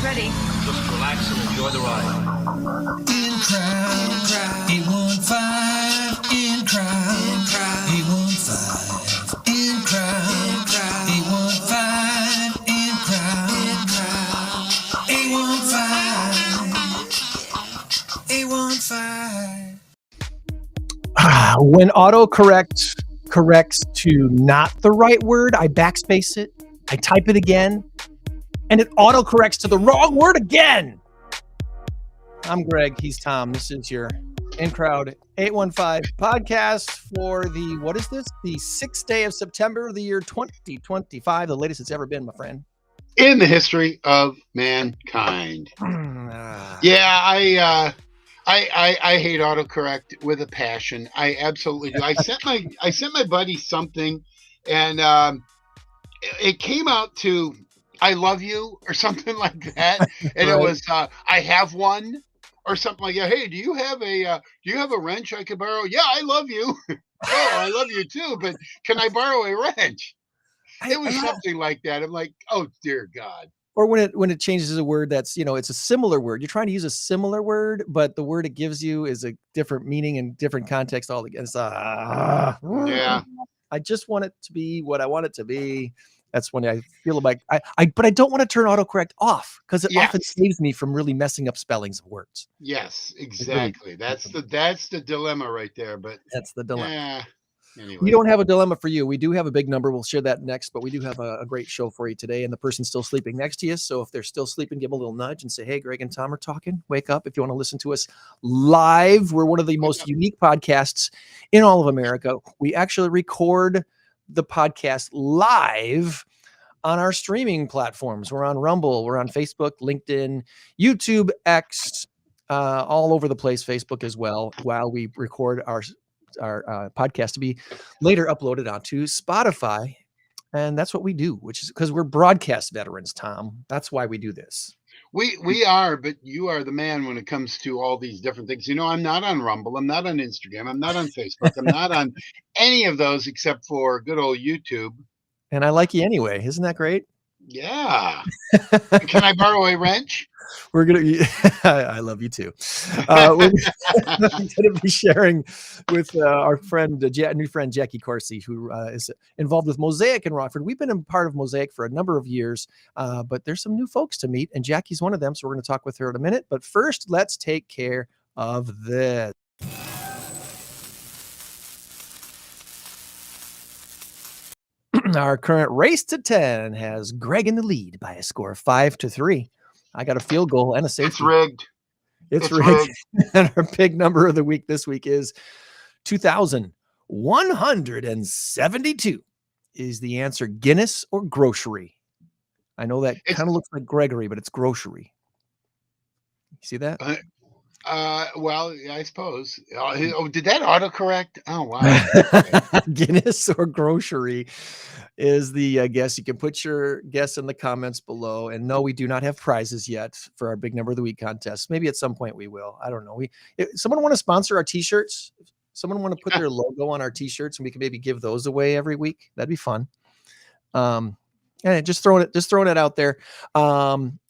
Ready. Just relax and enjoy the ride. In crowd, 815, in crowd, 815, in crowd, 815, in crowd, 815, 815. When autocorrect corrects to not the right word, I backspace it, I type it again, and it autocorrects to the wrong word again. I'm Greg, he's Tom. This is your In Crowd 815 podcast for the, what is this? The 6th day of September of the year 2025, the latest it's ever been, my friend. In the history of mankind. Yeah, I hate autocorrect with a passion. I absolutely do. I sent my buddy something, and it came out to "I love you" or something like that, and Right. It was "I have one" or something like that. Hey, do you have a wrench I could borrow? Yeah, I love you. Oh, I love you too, but can I borrow a wrench? It was something like that. I'm like, oh dear God. Or when it changes a word that's, it's a similar word. You're trying to use a similar word, but the word it gives you is a different meaning and different context altogether. Yeah. I just want it to be what I want it to be. That's when I feel like but I don't want to turn autocorrect off because it often saves me from really messing up spellings of words. Yes, exactly. That's the dilemma right there. But That's the dilemma. yeah. Anyway. We don't have a dilemma for you. We do have a big number. We'll share that next, but we do have a great show for you today. And the person's still sleeping next to you. So if they're still sleeping, give them a little nudge and say, hey, Greg and Tom are talking. Wake up. If you want to listen to us live, we're one of the most unique podcasts in all of America. We actually record the podcast live on our streaming platforms. We're on Rumble. We're on Facebook, LinkedIn, YouTube, X, all over the place, Facebook as well, while we record our podcast to be later uploaded onto Spotify. And that's what we do, which is because we're broadcast veterans, Tom. That's why we do this. We are, but you are the man when it comes to all these different things. I'm not on Rumble. I'm not on Instagram. I'm not on Facebook. I'm not on any of those except for good old YouTube. And I like you anyway. Isn't that great? Yeah. Can I borrow a wrench? We're going to, I love you too. We're going to be sharing with our friend, new friend, Jacqui Corsi, who is involved with Mosaic In Rockford. We've been a part of Mosaic for a number of years, but there's some new folks to meet, and Jacqui's one of them. So we're going to talk with her in a minute. But first, let's take care of this. Our current race to 10 has Greg in the lead by a score of 5-3. I got a field goal and a safety. It's rigged. It's rigged. And our big number of the week this week is 2,172 is the answer. Guinness or grocery? I know that kind of looks like Gregory, but it's grocery. You see that? Well, I suppose. Oh, did that autocorrect? Oh, wow. Guinness or grocery is the guess. You can put your guess in the comments below. And no, we do not have prizes yet for our big number of the week contest. Maybe at some point we will. I don't know. If someone want to sponsor our t-shirts, someone want to put their logo on our t-shirts, and we can maybe give those away every week. That'd be fun. And just throwing it out there.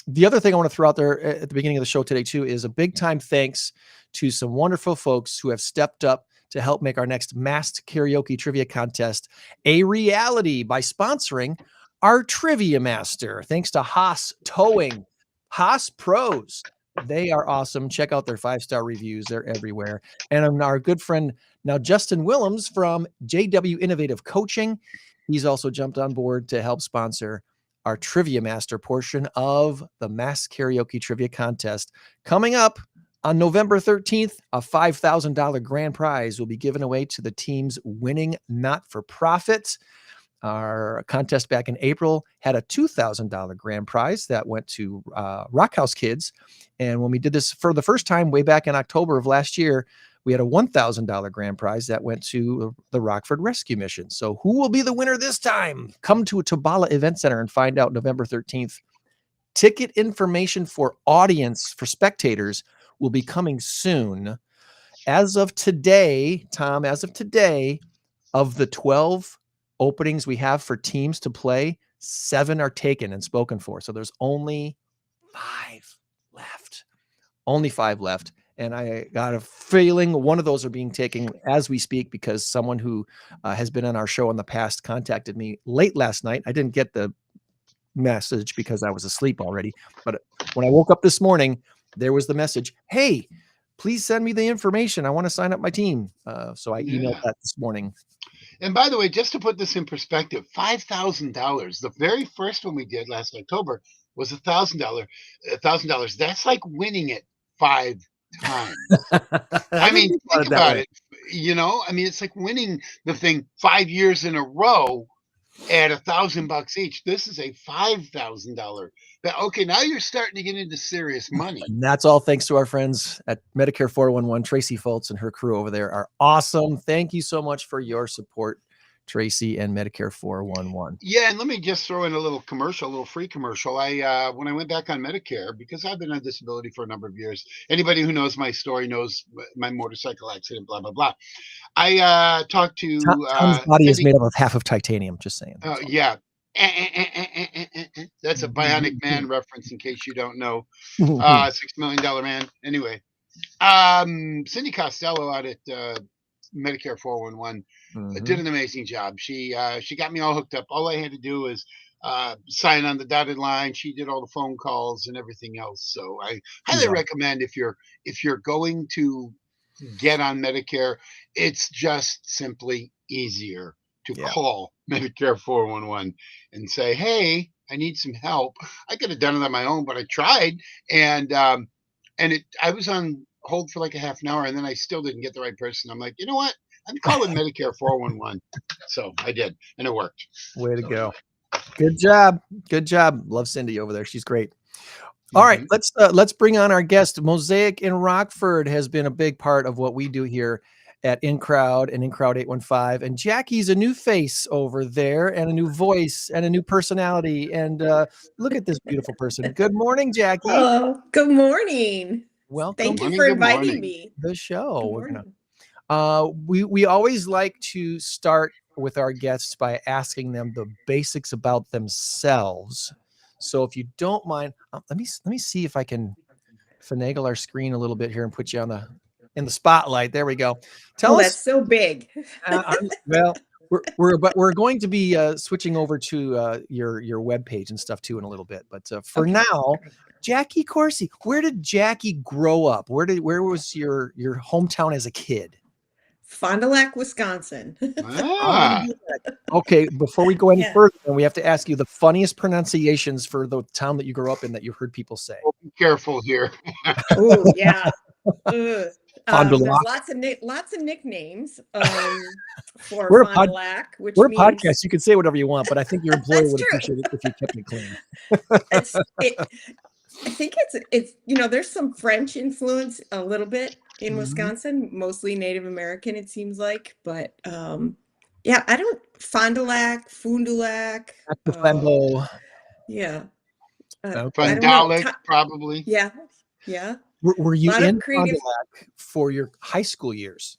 The other thing I want to throw out there at the beginning of the show today too is a big time thanks to some wonderful folks who have stepped up to help make our next masked karaoke trivia contest a reality by sponsoring our Trivia Master. Thanks to Haas Towing, Haas Pros. They are awesome. Check out their 5-star reviews. They're everywhere. And our good friend now, Justin Willems from JW Innovative Coaching. He's also jumped on board to help sponsor our Trivia Master portion of the Mass Karaoke Trivia Contest coming up On November 13th, a $5,000 grand prize will be given away to the team's winning not-for-profit. Our contest back in April had a $2,000 grand prize that went to Rock House Kids. And when we did this for the first time way back in October of last year, we had a $1,000 grand prize that went to the Rockford Rescue Mission. So who will be the winner this time? Come to Tabala Event Center and find out November 13th. Ticket information for audience, for spectators, will be coming soon. As of today, Tom, of the 12 openings we have for teams to play, 7 are taken and spoken for. So there's only 5 left. Only 5 left. And I got a feeling one of those are being taken as we speak, because someone who has been on our show in the past contacted me late last night. I didn't get the message because I was asleep already. But when I woke up this morning, there was the message, hey, please send me the information. I want to sign up my team. So I emailed that this morning. And by the way, just to put this in perspective, $5,000. The very first one we did last October was $1,000. That's like winning it 5 times. I mean, think about it. You know, I mean, it's like winning the thing 5 years in a row at $1,000 each. This is a $5,000. Okay, now you're starting to get into serious money. And that's all thanks to our friends at Medicare 411. Tracy Foltz and her crew over there are awesome. Thank you so much for your support, Tracy and Medicare 411. Yeah, and let me just throw in a little commercial, a little free commercial. I when I went back on Medicare, because I've been on disability for a number of years. Anybody who knows my story knows my motorcycle accident, blah blah blah. I talked to Tom's body is made up of half of titanium. Just saying. Yeah. That's a Bionic Man reference, in case you don't know. $6 Million Man. Anyway, Cindy Costello out at Medicare 411 did an amazing job. She got me all hooked up. All I had to do is sign on the dotted line. She did all the phone calls and everything else. So I highly recommend, if you're going to get on Medicare, it's just simply easier to call Medicare 411 and say, hey, I need some help. I could have done it on my own, but I tried. And I was on hold for like a half an hour, and then I still didn't get the right person. I'm like, you know what? I'm calling Medicare 411. So I did, and it worked. Way to go. Good job. Good job. Love Cindy over there. She's great. All right, let's bring on our guest. Mosaic in Rockford has been a big part of what we do here at In Crowd and In Crowd 815. And Jacqui's a new face over there, and a new voice, and a new personality. And look at this beautiful person. Good morning, Jacqui. Oh, good morning. Welcome. Thank you for inviting me. The show. We always like to start with our guests by asking them the basics about themselves. So if you don't mind, let me see if I can finagle our screen a little bit here and put you in the spotlight. There we go. Tell us. That's so big. Well, we're going to be switching over to your webpage and stuff too in a little bit. But for now, Jacqui Corsi, where did Jacqui grow up? Where was your hometown as a kid? Fond du Lac, Wisconsin. Okay, before we go any further, we have to ask you the funniest pronunciations for the town that you grew up in that you heard people say. Well, be careful here. Oh yeah. There's Fond du Lac. lots of nicknames for We're Fond du Lac, which we're means, a podcast. You can say whatever you want, but I think your employer would appreciate it if you kept me clean. I think it's there's some French influence a little bit in Wisconsin, mostly Native American, it seems like, but I don't Fond du Lac, Fond du Lac. Yeah. Fond du Lac, probably. Yeah. Were you in Fond du Lac for your high school years?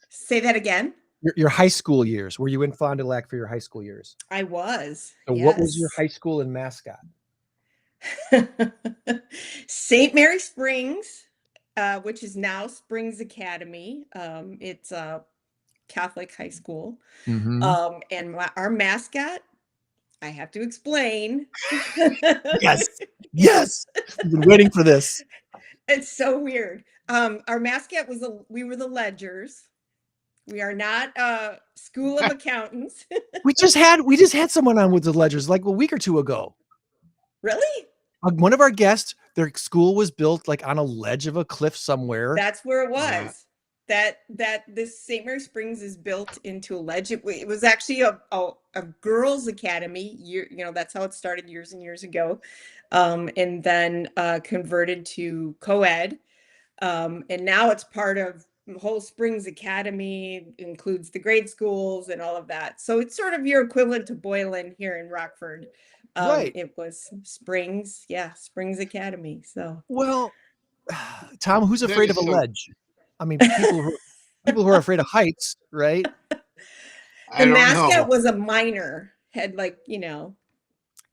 Say that again. Your high school years. Were you in Fond du Lac for your high school years? I was. So what was your high school and mascot? St. Mary Springs, which is now Springs Academy. It's a Catholic high school. And our mascot, I have to explain. Yes. I've been waiting for this. It's so weird. Our mascot we were the Ledgers. We are not School of Accountants. we just had someone on with the Ledgers like a week or two ago. Really? One of our guests Their school was built like on a ledge of a cliff somewhere. That's where it Yeah. was. That this St. Mary Springs is built into a ledge. It was actually a girls' academy. That's how it started years and years ago, and then converted to co-ed, and now it's part of whole Springs Academy. Includes the grade schools and all of that. So it's sort of your equivalent to Boylan here in Rockford. Right. It was Springs Academy. So Well, Tom, who's That afraid is of a so. ledge? I mean, people who are afraid of heights, right? I the don't mascot know. was a minor, had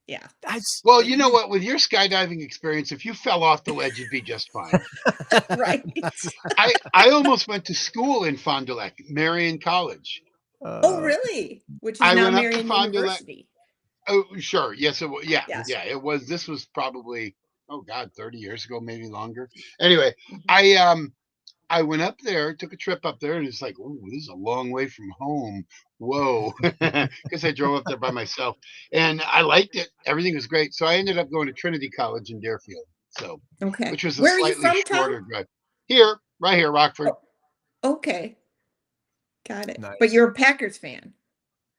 yeah. That's Well, you know what? With your skydiving experience, if you fell off the ledge, you'd be just fine. Right. I almost went to school in Fond du Lac, Marion College. Oh, really? Which is I now went up to Marion Fond du Lac. University. Oh, sure. Yes, it was. Yeah, Yeah. yeah. It was. This was probably, oh God, 30 years ago, maybe longer. Anyway, Mhm. I went up there, took a trip up there, and it's like, oh, this is a long way from home. Whoa, because I drove up there by myself, and I liked it. Everything was great. So I ended up going to Trinity College in Deerfield, so Okay. which was a Where are you slightly from, Tom? shorter drive. Here, right here, Rockford. Oh, okay. Got it. But nice. you're a Packers fan.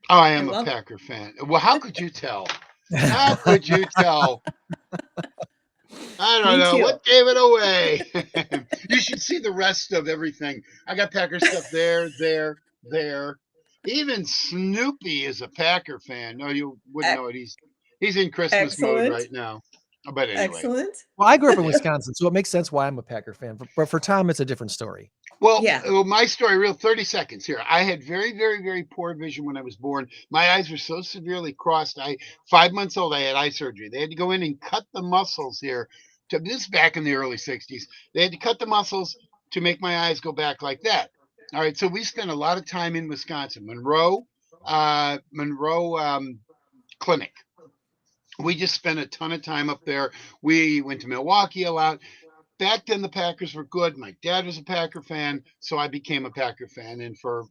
Oh, I I am a love Packer fan. Well, how could you tell? How could you tell? I don't Me know too. what gave it away. You should see the rest of everything. I got Packer stuff there. Even Snoopy is a Packer fan. No, you wouldn't E- know it. He's in Christmas mode Excellent. right now. But anyway, Excellent. Well, I grew up in yeah. Wisconsin, so it makes sense why I'm a Packer fan. But for Tom, it's a different story. Yeah. Well, my story, real 30 seconds here. I had very, very, very poor vision when I was born. My eyes were so severely crossed. 5 months old, I had eye surgery. They had to go in and cut the muscles here. This is back in the early 60s. They had to cut the muscles to make my eyes go back like that. All right. So we spent a lot of time in Wisconsin, Monroe Clinic. We just spent a ton of time up there. We went to Milwaukee a lot. Back then the Packers were good. My dad was a Packer fan, so I became a Packer fan. And for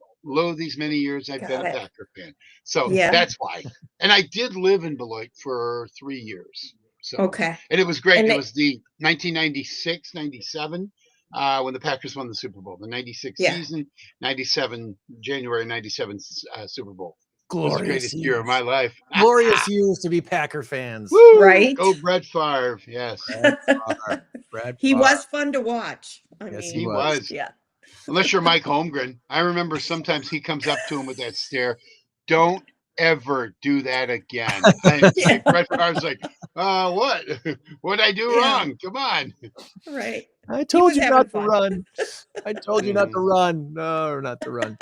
these many years, I've been Got a it. Packer fan. So Yeah. that's why. And I did live in Beloit for 3 years. So, Okay. and it was great. And It was the 1996, 97 when the Packers won the Super Bowl. The 96 yeah. season, 97, January 97 Super Bowl. It was the Glorious greatest year of my years. life. Glorious years to be Packer fans. Woo! Right. Go Brett Favre. Yes, Brad He Favre. was fun to watch. I Yes, mean, he he was. was. yeah. Unless you're Mike Holmgren. I remember sometimes he comes up to him with that stare. Don't ever do that again. And it's Yeah. like Brett Favre's like, what? What'd I do Yeah. wrong? Come on. Right. I He told was you having not to fun. run. I told you not to Mhm. run. No, not to run.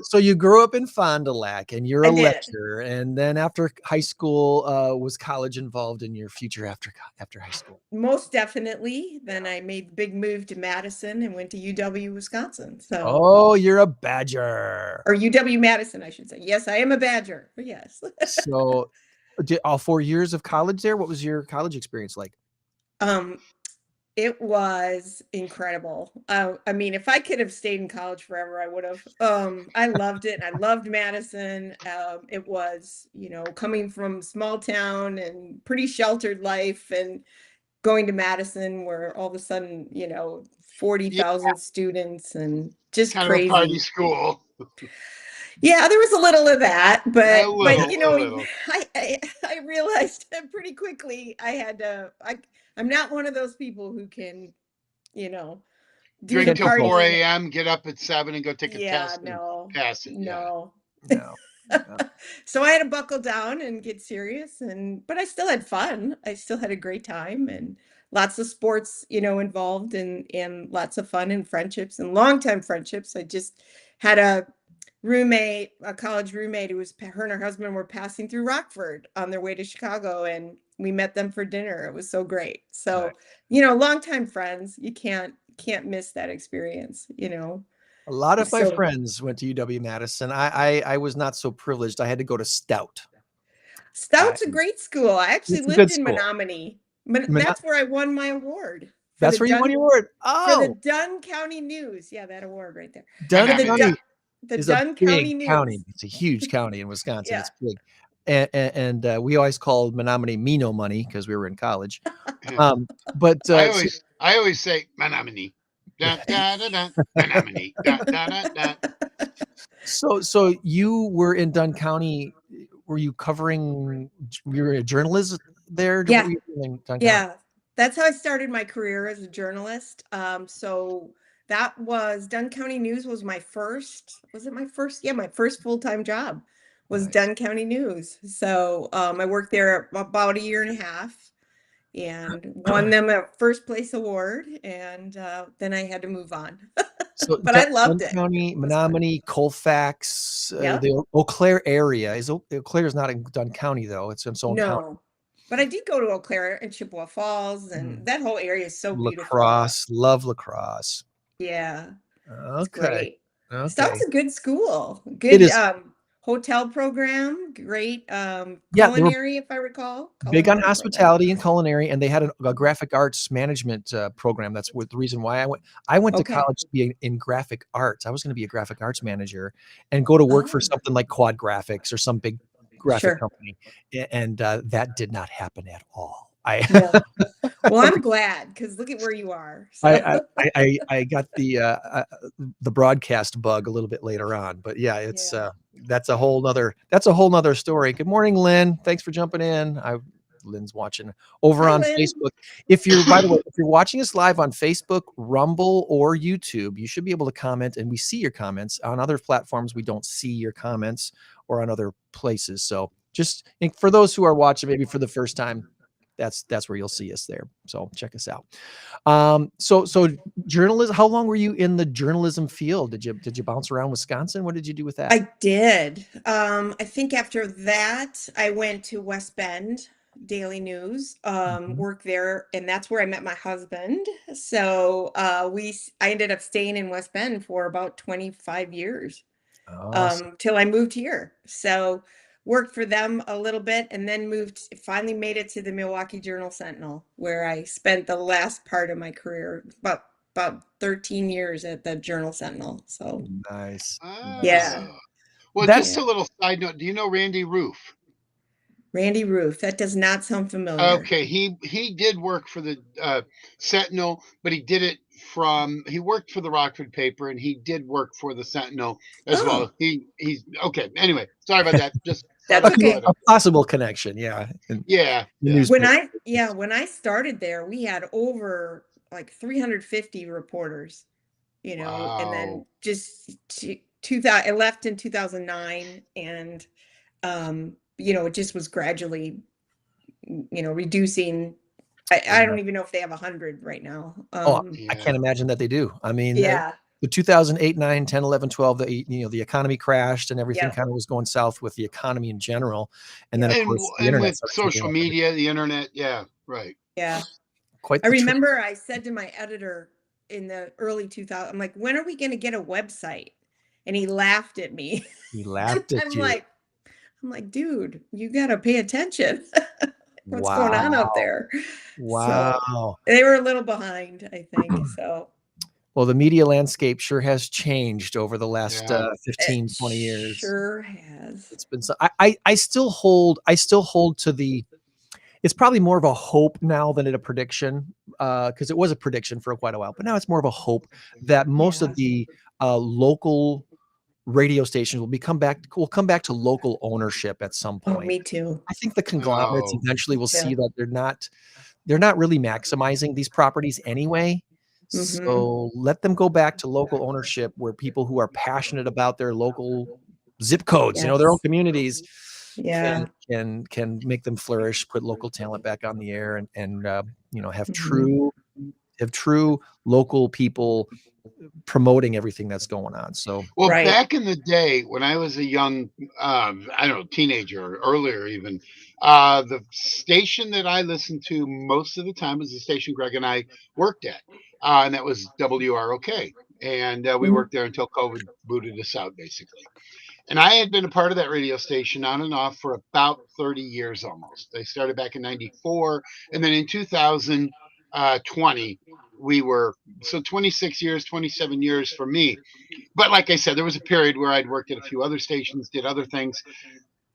So you grew up in Fond du Lac, and you're I a did. lecturer, and then after high school, was college involved in your future after high school? Most definitely. Then I made the big move to Madison and went to UW Wisconsin. So, Oh, you're a Badger. or UW Madison, I should say. Yes, I am a Badger. Yes. So, did all 4 years of college there? What was your college experience like? It was incredible. I mean, if I could have stayed in college forever, I would have. I loved it. I loved Madison. It was, coming from small town and pretty sheltered life, and going to Madison where all of a sudden, Yeah, 40,000 students and just kind of a party crazy. school. Yeah, there was a little of that, A but little, a little. I realized pretty quickly I'm not one of those people who can, you know, do the Drink Can't till do both. 4 partying. a.m., get up at 7 and go take a Yeah, test and no, pass it. Yeah. no. No. No. So I had to buckle down and get serious, but I still had fun. I still had a great time, and lots of sports, involved, and lots of fun and friendships and longtime friendships. I just had a college roommate who was her and her husband were passing through Rockford on their way to Chicago, and we met them for dinner. It was so great. So, Nice. longtime friends, you can't miss that experience, A lot of my So friends went to UW-Madison. I was not so privileged. I had to go to Stout. Stout's a great school. I actually It's a good lived in school. Menominee. Meno That's where I won my award for That's the where you won Dunn your award? for the Oh, Dunn County News. Yeah, that award right there. For Dunn the Menominee. County the is a Dunn big County county. News. It's a huge county in Wisconsin. Yeah. It's big. and we always called Menominee Mino money because we were in college. Yeah. But I always say Menominee. Da, da, da, da, Menominee. Da, da, da, da. so you were in Dunn County. Were you covering? You were a journalist there. What Yeah. were you doing in Dunn County? Yeah, that's how I started my career as a journalist. So that was Dunn County News was my first, was it my first? Yeah, my first full-time job was Nice. Dunn County News. So I worked there about a year and a half and won them a first place award. And then I had to move on. So But I loved Dunn it. County, It was fun. Menominee, Colfax, Yep. the Eau Claire area. Eau Claire is not in Dunn County though; it's in its own county. No, but I did go to Eau Claire and Chippewa Falls, and that whole area is so beautiful. Lacrosse, love Lacrosse. Yeah, it's Okay, great. okay. Stone's a good school. It Good is hotel program. Great Yeah, they were culinary, if I recall. big on Culinary program. hospitality and culinary, and they had a graphic arts management program. That's what the reason why I went. I went to Okay. college to be in graphic arts. I was going to be a graphic arts manager and go to work for Oh, something like Quad Graphics or some big graphic sure. company, and that did not happen at all. No. Well, I'm glad because look at where you are. So. I got the broadcast bug a little bit later on, but yeah, it's Yeah. that's a whole nother story. Good morning, Lynn. Thanks for jumping in. Lynn's watching over Hi, on Lynn. Facebook. By the way, if you're watching us live on Facebook, Rumble, or YouTube, you should be able to comment, and we see your comments. On other platforms, we don't see your comments, or on other places. So just for those who are watching maybe for the first time, that's where you'll see us there. So check us out. So journalism, how long were you in the journalism field? Did you bounce around Wisconsin? What did you do with that? I did. I think after that, I went to West Bend Daily News, worked there, and that's where I met my husband. So I ended up staying in West Bend for about 25 years, Awesome. till I moved here. So worked for them a little bit and then finally made it to the Milwaukee Journal-Sentinel, where I spent the last part of my career, about 13 years at the Journal-Sentinel. So Nice. yeah. Well, That's- just a little side note. Do you know Randy Roof? Randy Roof. That does not sound familiar. Okay, he did work for the Sentinel, but he did it he worked for the Rockford paper, and he did work for the Sentinel as well. He's okay. Anyway, sorry about that. Just That's okay. A possible connection, yeah. Yeah. When I started there, we had over like 350 reporters, Wow. and then just 2000, I left in 2009, and it just was gradually, reducing. I don't even know if they have 100 right now. I can't imagine that they do. I mean, Yeah. the 2008, 9, 10, 11, 12, the economy crashed and everything Yeah. kind of was going south with the economy in general. And then, of course, the and internet with started social taking over. media, the internet. Yeah, right. Yeah. Quite I the remember I said to my editor in the early 2000s, I'm like, when are we going to get a website? And he laughed at me. He laughed at you. I'm like, dude, you got to pay attention. What's going on out there? Wow. So they were a little behind, I think. So. Well, the media landscape sure has changed over the last 15, 20 years. Sure has. It's been so I still hold to it's probably more of a hope now than a prediction, because it was a prediction for quite a while, but now it's more of a hope that most of the local radio stations will come back to local ownership at some point. Oh, me too. I think the conglomerates eventually will see that they're not really maximizing these properties anyway. So let them go back to local ownership, where people who are passionate about their local zip codes, their own communities, can make them flourish, put local talent back on the air, and have true local people promoting everything that's going on. So back in the day when I was a young teenager or earlier even, the station that I listened to most of the time was the station Greg and I worked at, and that was WROK, and we worked there until COVID booted us out, basically. And I had been a part of that radio station on and off for about 30 years almost. I started back in 94, and then in 2020 we were, so 26 years, 27 years for me. But like I said, there was a period where I'd worked at a few other stations, did other things.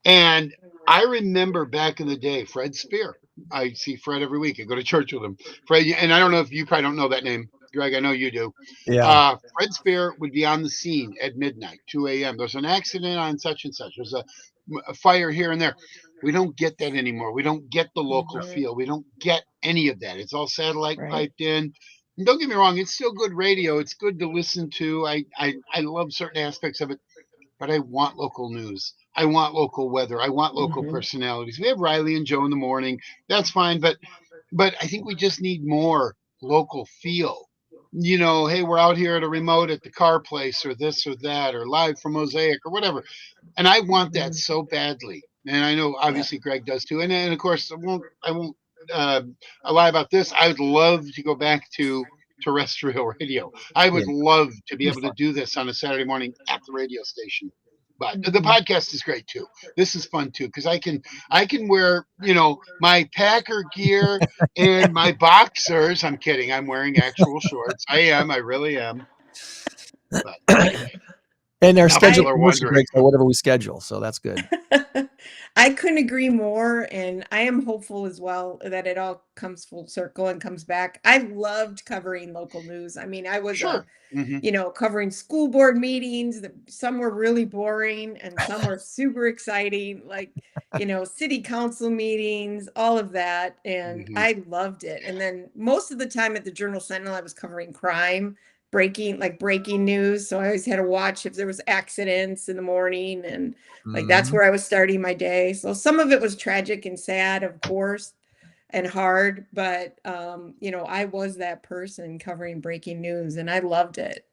And I remember back in the day, Fred Spear. I see Fred every week. I go to church with him. Fred, and I don't know if you probably don't know that name, Greg. I know you do. Yeah. Fred Spear would be on the scene at midnight, 2 a.m. There's an accident on such and such. There's a fire here and there. We don't get that anymore. We don't get the local feel. We don't get any of that. It's all satellite piped in. And don't get me wrong, it's still good radio. It's good to listen to. I love certain aspects of it, but I want local news. I want local weather. I want local personalities. We have Riley and Joe in the morning. That's fine, but I think we just need more local feel. You know, hey, we're out here at a remote at the car place or this or that or live from Mosaic or whatever. And I want that so badly. And I know obviously Greg does too. And of course I won't lie about this. I would love to go back to terrestrial radio. I would love to be able to do this on a Saturday morning at the radio station. But the podcast is great too. This is fun too because I can wear, you know, my Packer gear and my boxers. I'm kidding. I'm wearing actual shorts. I really am. But anyway. And our Now schedule people are commercial wondering. breaks are whatever we schedule, so that's good. I couldn't agree more, and I am hopeful as well that it all comes full circle and comes back. I loved covering local news. I mean, I was Sure. Mm-hmm. you know, covering school board meetings. Some were really boring and some were super exciting, like, you know, city council meetings, all of that. And I loved it. And then most of the time at the Journal Sentinel, I was covering crime, breaking news. So I always had to watch if there was accidents in the morning, and like that's where I was starting my day. So some of it was tragic and sad, of course, and hard, but you know, I was that person covering breaking news and I loved it.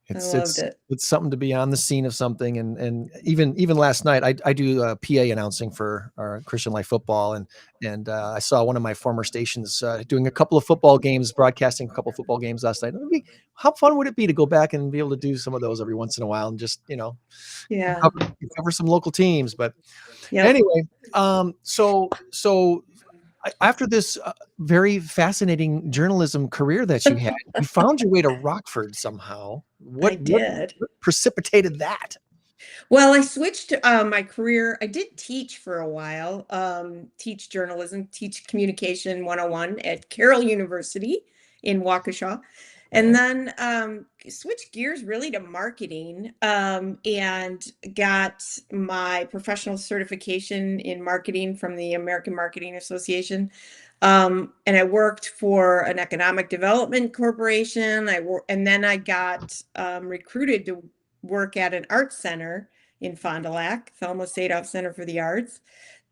It's something to be on the scene of something. And even last night, I do PA announcing for our Christian Life Football, and I saw one of my former stations doing a couple of football games, broadcasting a couple of football games last night. How fun would it be to go back and be able to do some of those every once in a while and just, you know, cover some local teams. But anyway, so after this very fascinating journalism career that you had, you found your way to Rockford somehow. What precipitated that? Well, I switched my career. I did teach for a while, teach journalism, teach communication 101 at Carroll University in Waukesha. And then switched gears really to marketing, and got my professional certification in marketing from the American Marketing Association. And I worked for an economic development corporation. And then I got recruited to work at an art center in Fond du Lac, Thelma Sadoff Center for the Arts,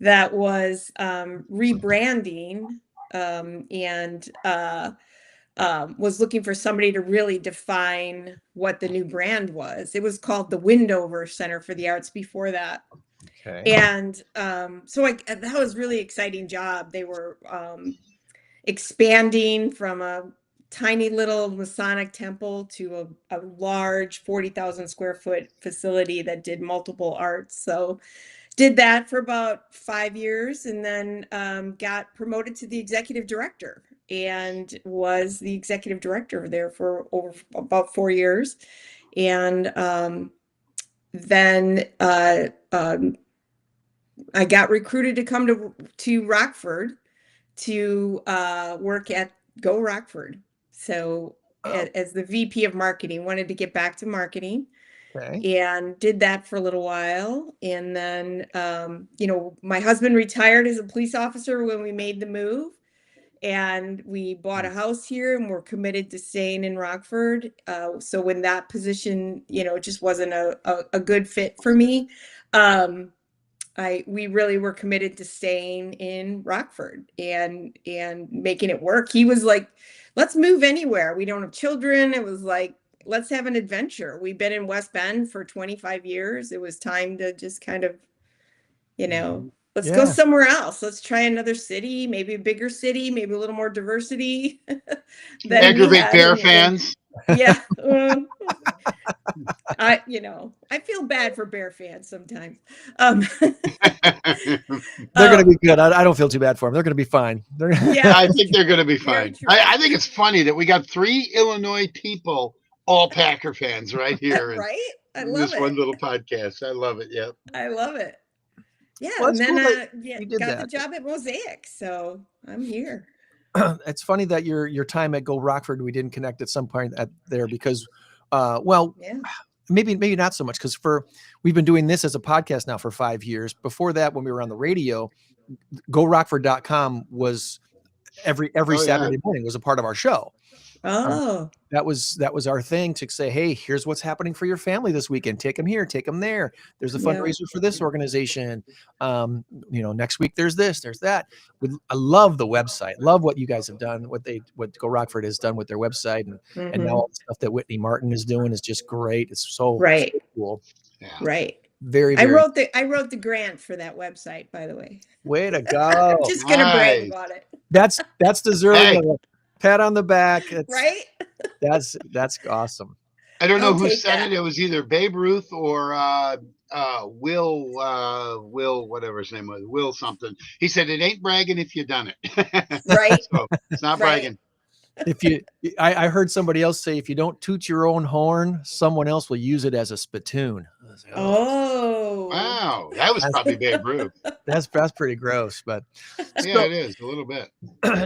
that was rebranding and was looking for somebody to really define what the new brand was. It was called the Windover Center for the Arts before that. Okay. And so that was a really exciting job. They were expanding from a tiny little Masonic temple to a large 40,000 square foot facility that did multiple arts. So did that for about 5 years, and then got promoted to the executive director and was the executive director there for over about 4 years. And then I got recruited to come to Rockford to work at Go Rockford. So as the VP of marketing, wanted to get back to marketing. Okay. And did that for a little while. And then, you know, my husband retired as a police officer when we made the move. And we bought a house here and we're committed to staying in Rockford. So when that position, you know, it just wasn't a good fit for me. We really were committed to staying in Rockford and making it work. He was like, let's move anywhere. We don't have children. It was like, let's have an adventure. We've been in West Bend for 25 years. It was time to just kind of, you know, let's go somewhere else. Let's try another city, maybe a bigger city, maybe a little more diversity. Aggravate Bear fans. Yeah. I feel bad for Bear fans sometimes. They're going to be good. I don't feel too bad for them. They're going to be fine. I think they're going to be fine. I think it's funny that we got 3 Illinois people, all Packer fans right here. Right? I love this it. one little podcast. I love it. Yep. I love it. Yeah, Well, and it's then cool that you did got the that. job at Mosaic, so I'm here. It's funny that your time at Go Rockford, we didn't connect at some point there because, well, Yeah. maybe not so much because we've been doing this as a podcast now for 5 years. Before that, when we were on the radio, GoRockford.com was every Oh, yeah. Saturday morning was a part of our show. Oh, That was our thing to say, hey, here's what's happening for your family this weekend. Take them here, take them there. There's a Yeah. fundraiser for this organization. Next week there's this, there's that. I love the website. Love what you guys have done. What Go Rockford has done with their website, and now all the stuff that Whitney Martin is doing is just great. It's so Right. cool. Yeah. Right. Very, I very. wrote the grant for that website, by the way. Way to go. Just gonna brag Nice. about it. That's deserving Hey. of a pat on the back. Right? That's awesome. I don't know I'll who take said that. it. It was either Babe Ruth or Will, whatever his name was, Will something. He said it ain't bragging if you done it. Right. So it's not Right. bragging. I heard somebody else say, if you don't toot your own horn, someone else will use it as a spittoon. I was like, Oh. Wow, that was probably Babe Ruth. that's pretty gross, but Yeah, it is a little bit.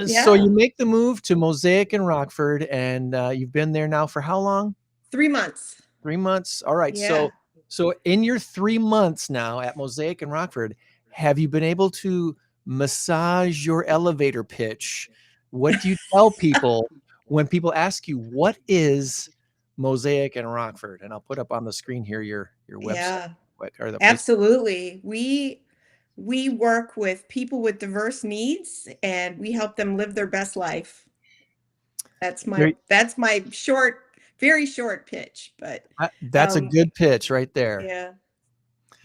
so Yeah. you make the move to Mosaic in Rockford, and you've been there now for how long? 3 months. 3 months. All right. Yeah. So in your 3 months now at Mosaic in Rockford, have you been able to massage your elevator pitch? What do you tell people when people ask you, what is Mosaic in Rockford? And I'll put up on the screen here your website. Yeah. Or the Absolutely. We work with people with diverse needs, and we help them live their best life. That's my very short pitch, but that's a good pitch right there. yeah.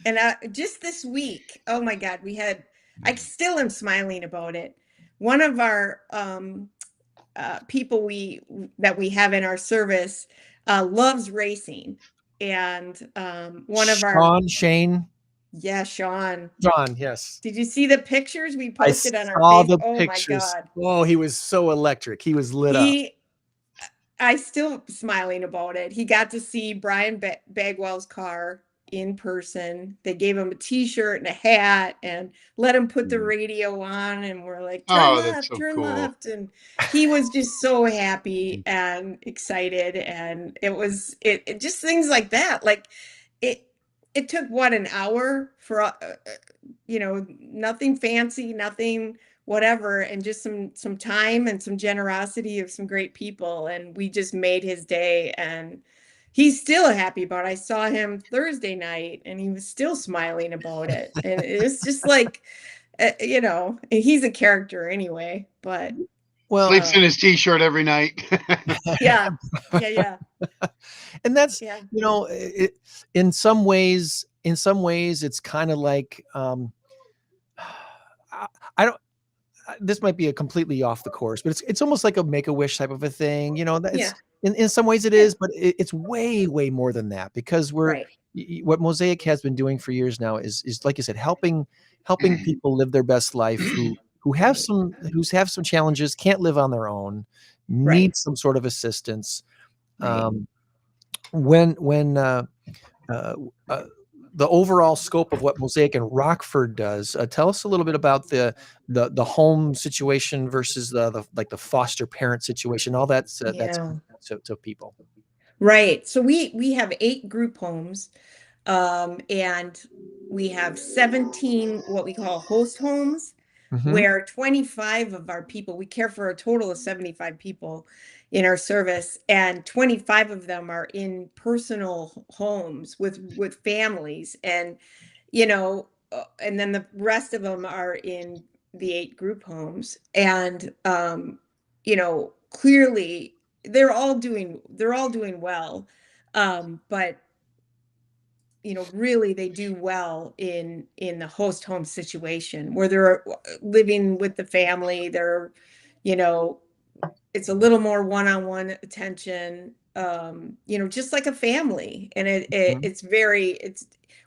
And just this week, oh my God, I still am smiling about it. One of our people that we have in our service loves racing, and one of our Shane. yeah, Sean. John, yes. Did you see the pictures we I posted on our saw Facebook? the Oh my pictures. God. Oh, he was so electric. He was lit up. I still smiling about it. He got to see Brian Bagwell's car in person. They gave him a t-shirt and a hat and let him put the radio on, and we're like, turn Oh, that's left, so turn cool. left. And he was just so happy and excited. And it just things like that. Like it took an hour for, nothing fancy, nothing whatever, and just some time and some generosity of some great people, and we just made his day, and he's still happy about it. I saw him Thursday night and he was still smiling about it, and it's just like he's a character anyway, but Well, Sleeps in his t-shirt every night. yeah. And that's Yeah. in some ways it's kind of like I don't this might be a completely off the course, but it's almost like a Make-A-Wish type of a thing, that Yeah. in some ways it is, but it's way more than that, because Right. what Mosaic has been doing for years now is like you said, helping people live their best life who have some challenges, can't live on their own, Right. need some sort of assistance. Right. When the overall scope of what Mosaic in Rockford does, tell us a little bit about the home situation versus the foster parent situation, all that's Yeah. to people. Right. So we have 8 group homes, and we have 17 what we call host homes, where 25 of our people, we care for a total of 75 people in our service, and 25 of them are in personal homes with families, and and then the rest of them are in the 8 group homes, and clearly they're all doing well, but really they do well in the host home situation where they're living with the family. They're, it's a little more one-on-one attention, just like a family. And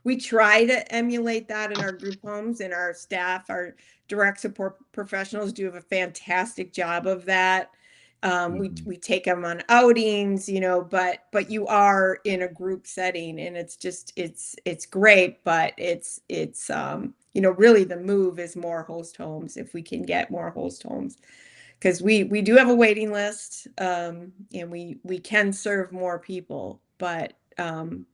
we try to emulate that in our group homes, and our staff, our direct support professionals do a fantastic job of that. We take them on outings, but you are in a group setting, and it's great, but it's really the move is more host homes, if we can get more host homes, because we do have a waiting list, and we can serve more people, but the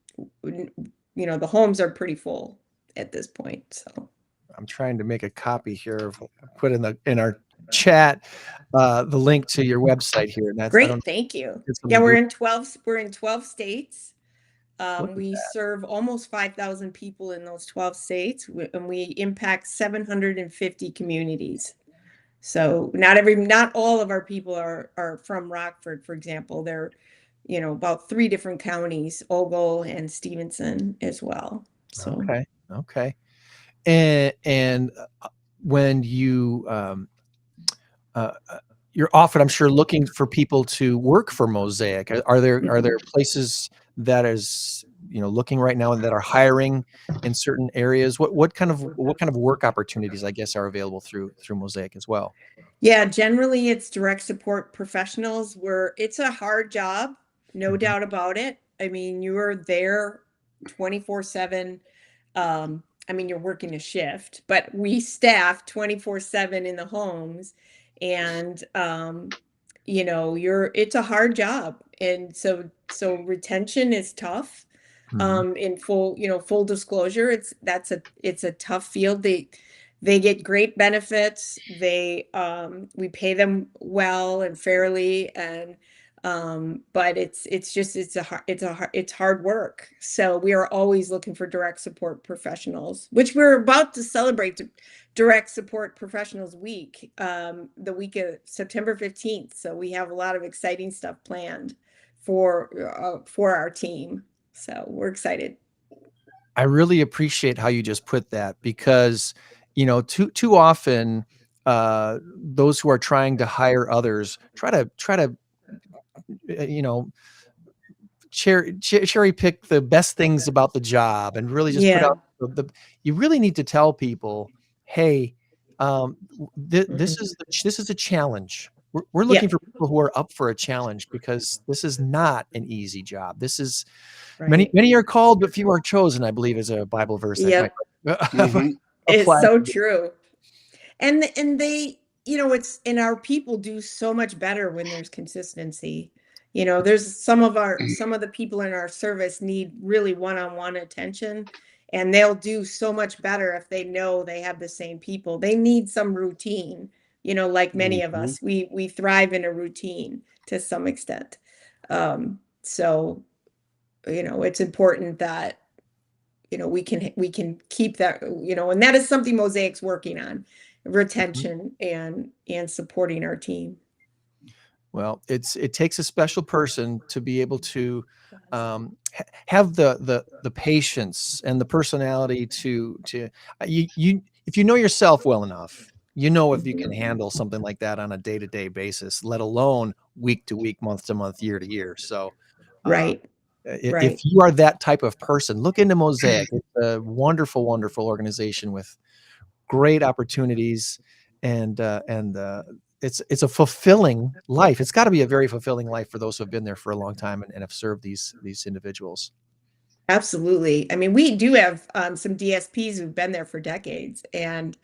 homes are pretty full at this point. So I'm trying to make a copy here of put in our chat the link to your website here, and that's I great, don't thank you. it's Yeah, gonna we're in 12 states. Look at We that. serve almost 5,000 people in those 12 states, and we impact 750 communities. So not all of our people are from Rockford, for example. They're, about 3 different counties, Ogle and Stevenson as well. So Okay. And when you're often, I'm sure, looking for people to work for Mosaic. Are there places that is looking right now that are hiring in certain areas? What kind of work opportunities, I guess, are available through Mosaic as well? Yeah, generally it's direct support professionals, where it's a hard job, no Mhm. doubt about it. I mean, you are there 24/7. I mean, you're working a shift, but we staff 24/7 in the homes, and it's a hard job. And so retention is tough. Mhm. In full disclosure, it's a tough field. They get great benefits. We pay them well and fairly, and but it's hard work. So we are always looking for direct support professionals, which we're about to celebrate Direct Support Professionals Week, the week of September 15th. So we have a lot of exciting stuff planned for our team. So we're excited. I really appreciate how you just put that, because too often those who are trying to hire others try to you know cherry pick the best things about the job and really just put Yeah. out you really need to tell people, hey, this Mhm. is a challenge. We're looking Yep. for people who are up for a challenge, because this is not an easy job. This is Right. many are called, but few are chosen, I believe, is a Bible verse that might Yep. Hmm. It's apply. so true. And they, it's and our people do so much better when there's consistency. There's some of the people in our service need really one-on-one attention, and they'll do so much better if they know they have the same people. They need some routine, like many of Hmm. us. We thrive in a routine to some extent. So, it's important that we can keep that, and that is something Mosaic's working on, retention and supporting our team. Well, it takes a special person to be able to have the patience and the personality to you if you know yourself well enough, if you can Mhm. handle something like that on a day-to-day basis, let alone week to week, month to month, year to year. So uh, Right, if right. you are that type of person, look into Mosaic. It's a wonderful, wonderful organization with great opportunities, and it's a fulfilling life. It's got to be a very fulfilling life for those who have been there for a long time and have served these individuals. Absolutely. I mean, we do have some DSPs who've been there for decades, and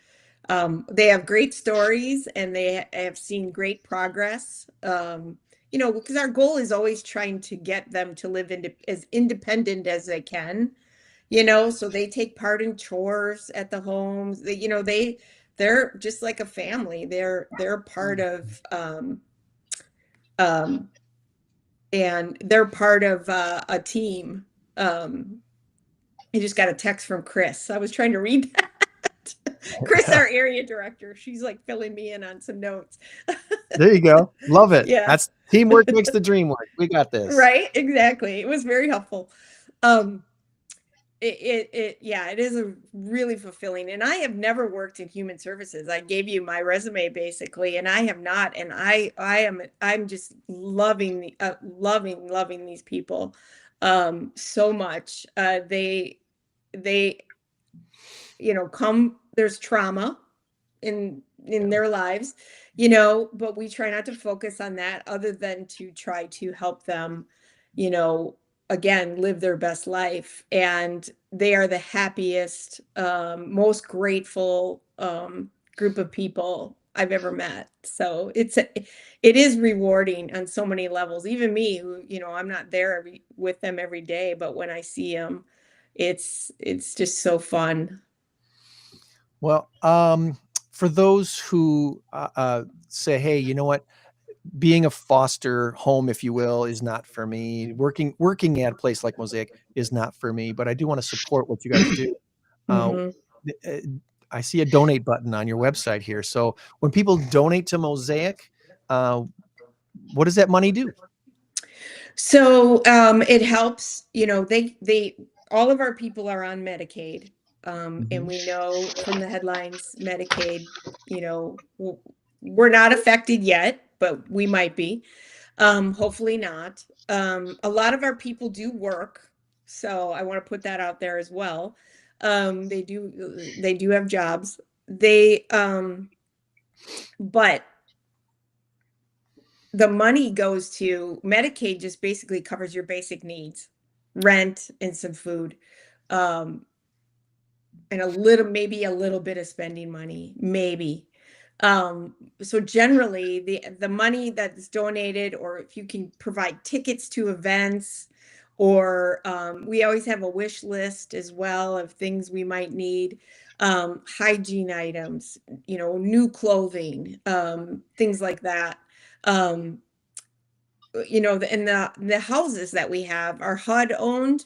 they have great stories, and they have seen great progress. Because our goal is always trying to get them to live as independent as they can. So they take part in chores at the homes. They're just like a family. They're part of um and they're part of a team. um I just got a text from Chris. I was trying to read that. Chris, our area director, she's like filling me in on some notes. There you go. Love it. Yeah. That's teamwork makes the dream work. We got this. Right, exactly. It was very helpful. um yeah, it is a really fulfilling. And I have never worked in human services. I gave you my resume basically, and I have not. And I'm just loving these people so much. They come, there's trauma in Yeah. their lives, but we try not to focus on that, other than to try to help them, you know again, live their best life, and they are the happiest, most grateful group of people I've ever met. So it is rewarding on so many levels. Even me, who, I'm not there with them every day, but when I see them, it's just so fun. Well, for those who say, hey, you know what, being a foster home, if you will, is not for me. Working at a place like Mosaic is not for me, but I do want to support what you guys do. Mhm. I see a donate button on your website here. So when people donate to Mosaic, what does that money do? So it helps, they all of our people are on Medicaid. And we know from the headlines, Medicaid, we're not affected yet, but we might be. Hopefully not. A lot of our people do work, so I want to put that out there as well. They do have jobs. But the money goes to Medicaid, just basically covers your basic needs, rent and some food, um, and maybe a little bit of spending money, maybe. So generally the money that's donated, or if you can provide tickets to events, or we always have a wish list as well of things we might need, hygiene items, new clothing, things like that. Um, and the houses that we have are HUD owned,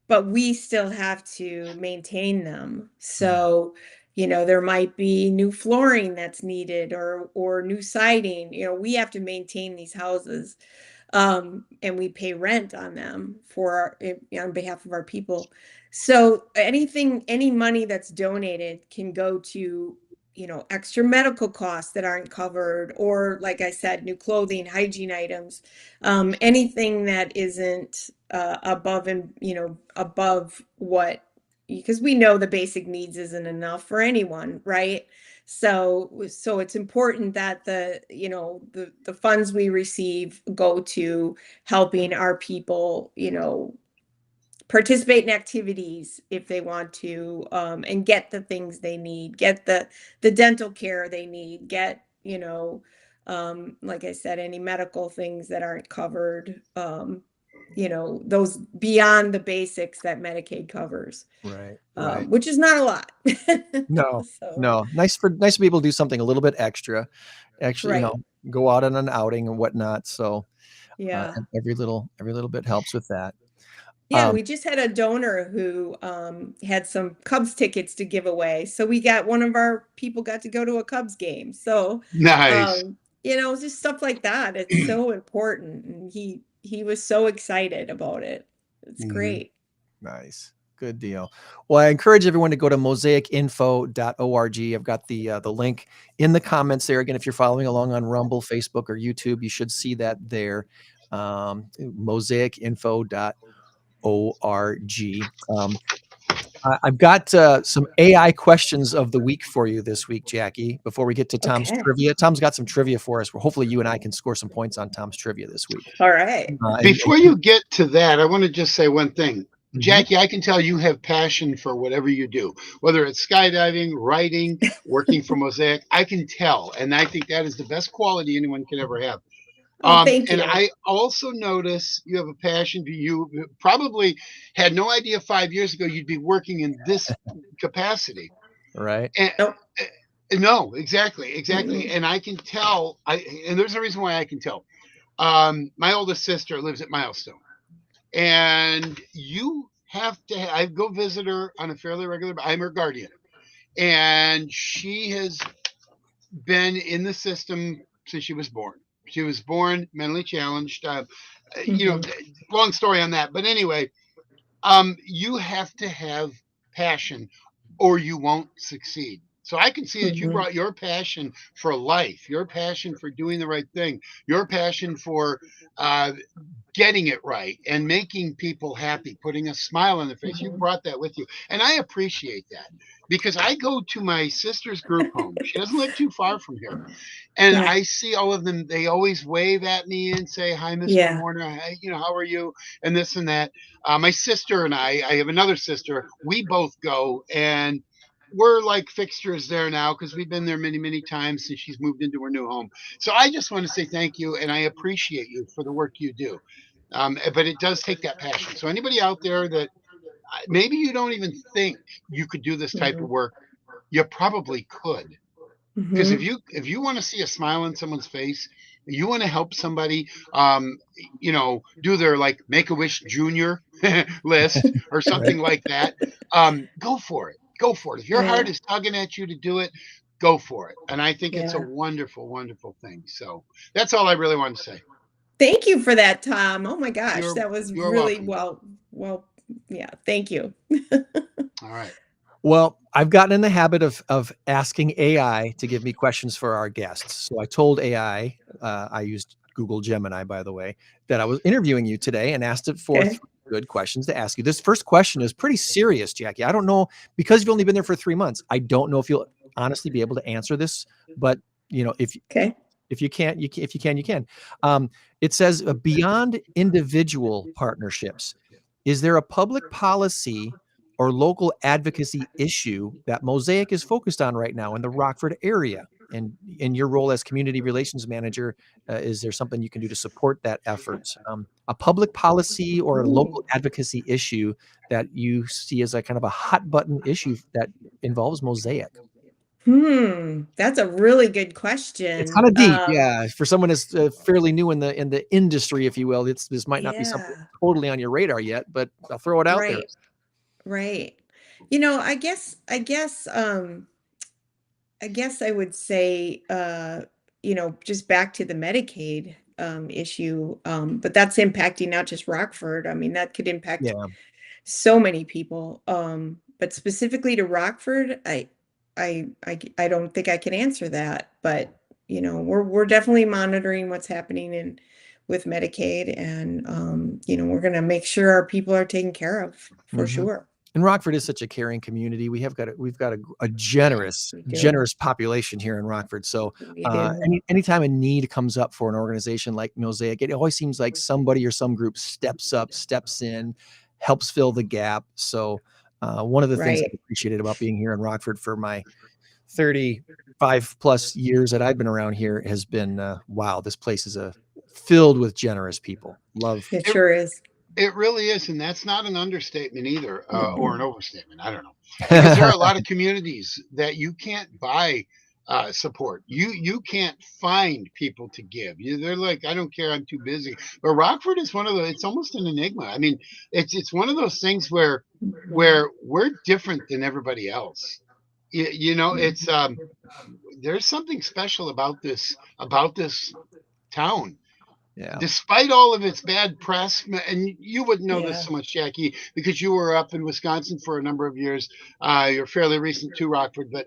but we still have to maintain them. So, there might be new flooring that's needed, or new siding. We have to maintain these houses. And we pay rent on them on behalf of our people. So any money that's donated can go to, extra medical costs that aren't covered, or like I said, new clothing, hygiene items, anything that isn't above what, because we know the basic needs isn't enough for anyone, right? So it's important that the funds we receive go to helping our people, participate in activities if they want to, and get the things they need, get the dental care they need, get, like I said, any medical things that aren't covered, those beyond the basics that Medicaid covers. Right. Which is not a lot. No, So, no. Nice to be able to do something a little bit extra. Actually, right. go out on an outing and whatnot. So Yeah. and every little bit helps with that. Yeah, we just had a donor who had some Cubs tickets to give away. So one of our people got to go to a Cubs game. So, Nice. just stuff like that. It's so important. And he was so excited about it. It's great. Nice. Good deal. Well, I encourage everyone to go to mosaicinfo.org. I've got the link in the comments there. Again, if you're following along on Rumble, Facebook, or YouTube, you should see that there. Mosaicinfo.org. I've got some AI questions of the week for you this week, Jacqui, before we get to Tom's Okay. trivia. Tom's got some trivia for us, where hopefully you and I can score some points on Tom's trivia this week. All right. Before you get to that, I want to just say one thing. Mhm. Jacqui, I can tell you have passion for whatever you do, whether it's skydiving, writing, working for Mosaic. I can tell. And I think that is the best quality anyone can ever have. Oh, thank And you. I also notice you have a passion. You probably had no idea 5 years ago you'd be working in this capacity. Right. And, Nope. no, exactly. Mhm. And I can tell. And there's a reason why I can tell. My oldest sister lives at Milestone, and you have to. I go visit her on a fairly regular. I'm her guardian, and she has been in the system since she was born. She was born mentally challenged. Mhm. Long story on that. But anyway, you have to have passion or you won't succeed. So I can see that you Mhm. brought your passion for life, your passion for doing the right thing, your passion for uh, getting it right and making people happy, putting a smile on their face. You brought that with you. And I appreciate that because I go to my sister's group home. She doesn't live too far from here. And Yeah. I see all of them. They always wave at me and say, "Hi, Mr. Yeah. Warner. Hi, how are you?" And this and that. My sister and I have another sister. We both go, and we're like fixtures there now because we've been there many, many times since she's moved into her new home. So I just want to say thank you, and I appreciate you for the work you do. But it does take that passion. So anybody out there that maybe you don't even think you could do this type of work, you probably could. Because Mm-hmm. if you want to see a smile on someone's face, you want to help somebody, do their like Make a Wish Junior list or something like that. Go for it. Go for it. If your Yeah. heart is tugging at you to do it, go for it. And I think it's a Yeah. wonderful, wonderful thing. So that's all I really want to say. Thank you for that, Tom. Oh my gosh, You're that was you're really welcome. well, yeah, thank you. All right. Well, I've gotten in the habit of asking AI to give me questions for our guests. So I told AI, I used Google Gemini, by the way, that I was interviewing you today and asked it for Okay. 3 good questions to ask you. This first question is pretty serious, Jacqui. I don't know, because you've only been there for 3 months. I don't know if you'll honestly be able to answer this, but Okay. if you can't, if you can, you can. It says beyond individual partnerships, is there a public policy or local advocacy issue that Mosaic is focused on right now in the Rockford area? And in your role as community relations manager, is there something you can do to support that effort? A public policy or a local advocacy issue that you see as a kind of a hot button issue that involves Mosaic? That's a really good It's question. kind of deep, yeah. For someone that's fairly new in the industry, if you will, this might not be something Yeah, totally on your radar yet, but I'll throw it out there. right, right. I guess I would say, just back to the Medicaid issue, but that's impacting not just Rockford. I mean, that could impact Yeah. so many people. But specifically to Rockford, I don't think I can answer that. But we're definitely monitoring what's happening with Medicaid, and we're gonna make sure our people are taken care of for Mhm. sure. And Rockford is such a caring community. We've got a generous, We do. generous population here in Rockford. So We do. anytime a need comes up for an organization like Mosaic, it always seems like somebody or some group steps up, steps in, helps fill the gap. So one of the things I've Right. appreciated about being here in Rockford for my 35 plus years that I've been around here has been, wow, this place is filled with generous people. Love. It It sure is. It really is, and that's not an understatement either, or an Mm-mm. overstatement. I don't know, because there are a lot of communities that you can't buy support. You can't find people to give. They're like, I don't care, I'm too busy. But Rockford is one of the. It's almost an enigma. I mean, it's one of those things Mhm. where we're different than everybody else. It's there's something special about this town Yeah. despite all of its bad press, and you wouldn't know this Yeah. so much, Jacqui, because you were up in Wisconsin for a number of years. You're fairly recent to Rockford, but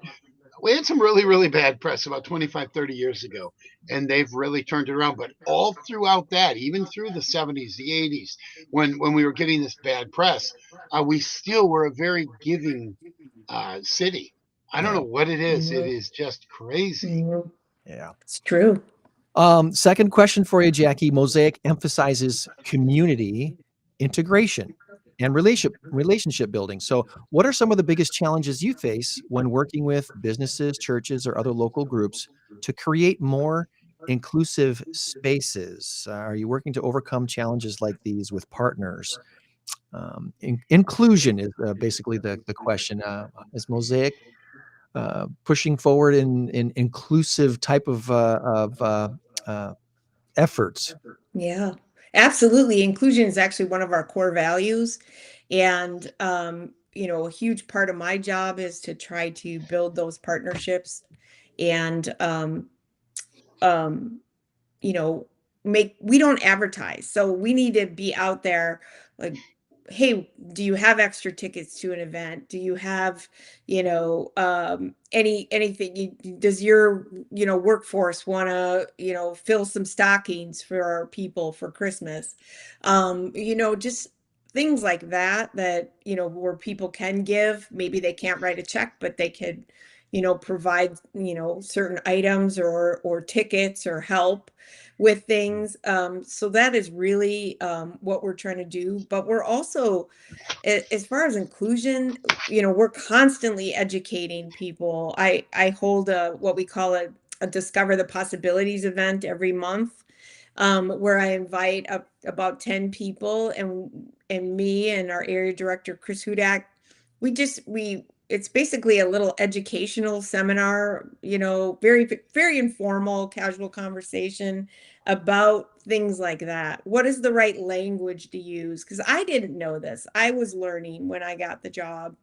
we had some really, really bad press about 25, 30 years ago, and they've really turned it around. But all throughout that, even through the 70s, the 80s, when we were getting this bad press, we still were a very giving city. I don't Yeah. know what it is. It Mhm. is just crazy. Mhm. Yeah. It's true. Second question for you, Jacqui. Mosaic emphasizes community integration and relationship building. So, what are some of the biggest challenges you face when working with businesses, churches, or other local groups to create more inclusive spaces? Are you working to overcome challenges like these with partners? Inclusion is basically the question. Is Mosaic pushing forward in inclusive type uh, efforts? Yeah, absolutely. Inclusion is actually one of our core values. And, a huge part of my job is to try to build those partnerships and, um, you know, we don't advertise. So we need to be out there like, hey, do you have extra tickets to an event? Do you have, anything? Does your, workforce want to, fill some stockings for our people for Christmas? Just things like that, where people can give. Maybe they can't write a check, but they could, provide, certain items or tickets or help with things. So that is really what we're trying to do. But we're also, as far as inclusion, we're constantly educating people. I hold what we call a Discover the Possibilities event every month, where I invite about 10 people, and me and our area director, Chris Hudak, it's basically a little educational seminar, very, very informal, casual conversation about things like that. What is the right language to use? Because I didn't know this. I was learning when I got the job.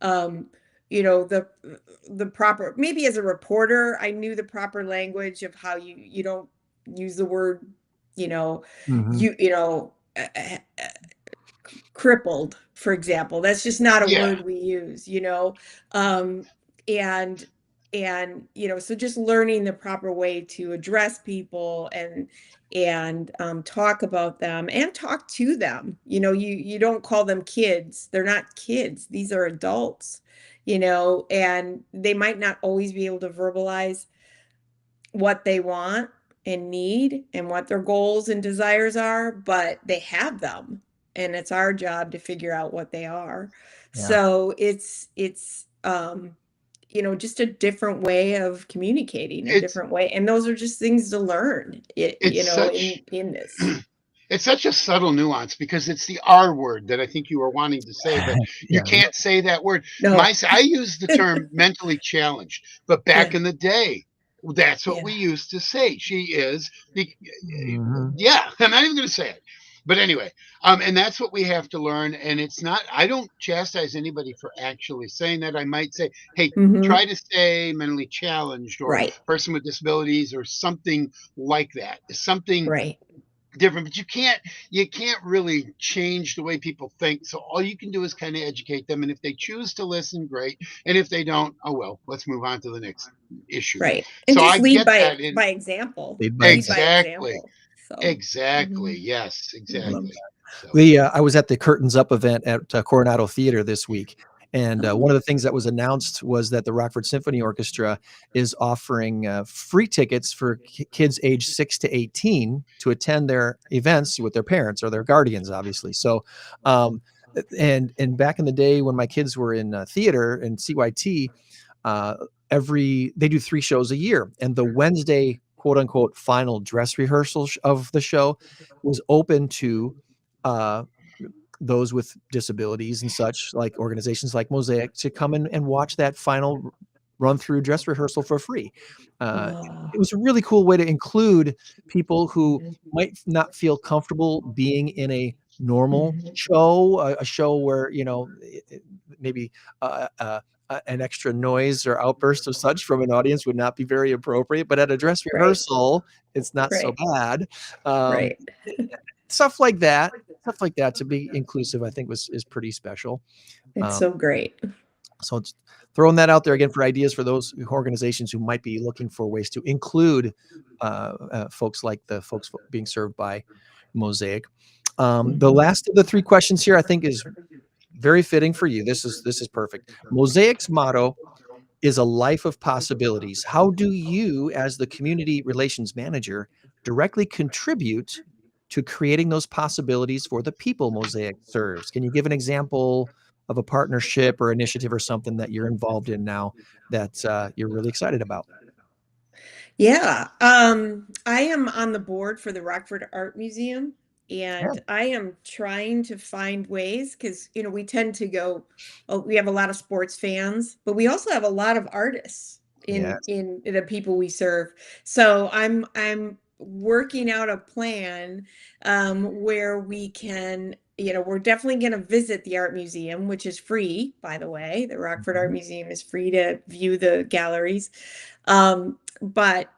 Um, the proper, maybe as a reporter, I knew the proper language of how you don't use the word, you know, Mhm. you know, crippled, for example. That's just not a Yeah. word we use, um, and so just learning the proper way to address people and talk about them and talk to them. You don't call them kids. They're not kids. These are adults, and they might not always be able to verbalize what they want and need and what their goals and desires are, but they have them. And it's our job to figure out what they are. Yeah. So it's just a different way of communicating, a It's different way. And those are just things to learn, it's such in this. it's such a subtle nuance because it's the R word that I think you were wanting to say, but you Yeah. can't say that word. No. I use the term mentally challenged, but back Yeah. in the day, that's what Yeah. we used to say. She is, Mhm. yeah, I'm not even going to say it. But anyway, and that's what we have to learn. And it's not, I don't chastise anybody for actually saying that. I might say, hey, Hmm. try to say mentally challenged or Right. person with disabilities or something like that. Something Right. different, but you can't really change the way people think, so all you can do is kind of educate them, and if they choose to listen, great, and if they don't, oh well, let's move on to the next issue. Right. And So I just lead get by that in. by example. Lead by Lead by example. Exactly. example. So. Exactly, Mhm. yes, I love Mhm. exactly. So I was at the Curtains Up event at Coronado Theater this week, and Oh. one of the things that was announced was that the Rockford Symphony Orchestra is offering free tickets for kids age 6 to 18 to attend their events with their parents or their guardians, obviously. So, and back in the day when my kids were in theater and CYT, uh, they do 3 shows a year, and the Wednesday quote unquote final dress rehearsal of the show was open to uh, those with disabilities and such, like organizations like Mosaic, to come in and watch that final run through dress rehearsal for free. Uh, Oh. it was a really cool way to include people who might not feel comfortable being in a normal Mhm. show, a show where maybe an extra noise or outburst of such from an audience would not be very appropriate. But at a dress Right. rehearsal, it's not so Right. bad. Um, Right. stuff like that. Stuff like that to be inclusive, I think is pretty special. It's Um, so great. so it's throwing that out there again for ideas for those organizations who might be looking for ways to include folks like the folks being served by Mosaic. The Mhm. last of the 3 questions here, I think, is very fitting for you. This is perfect. Mosaic's motto is a life of possibilities. How do you, as the community relations manager, directly contribute to creating those possibilities for the people Mosaic serves? Can you give an example of a partnership or initiative or something that you're involved in now that you're really excited about? Yeah. I am on the board for the Rockford Art Museum, Yeah. and I am trying to find ways because, we tend to go, oh, we have a lot of sports fans, but we also have a lot of artists Yeah. in the people we serve. So I'm working out a plan where we can, we're definitely going to visit the art museum, which is free, by the way. The Rockford Art Mhm. Museum is free to view the galleries. But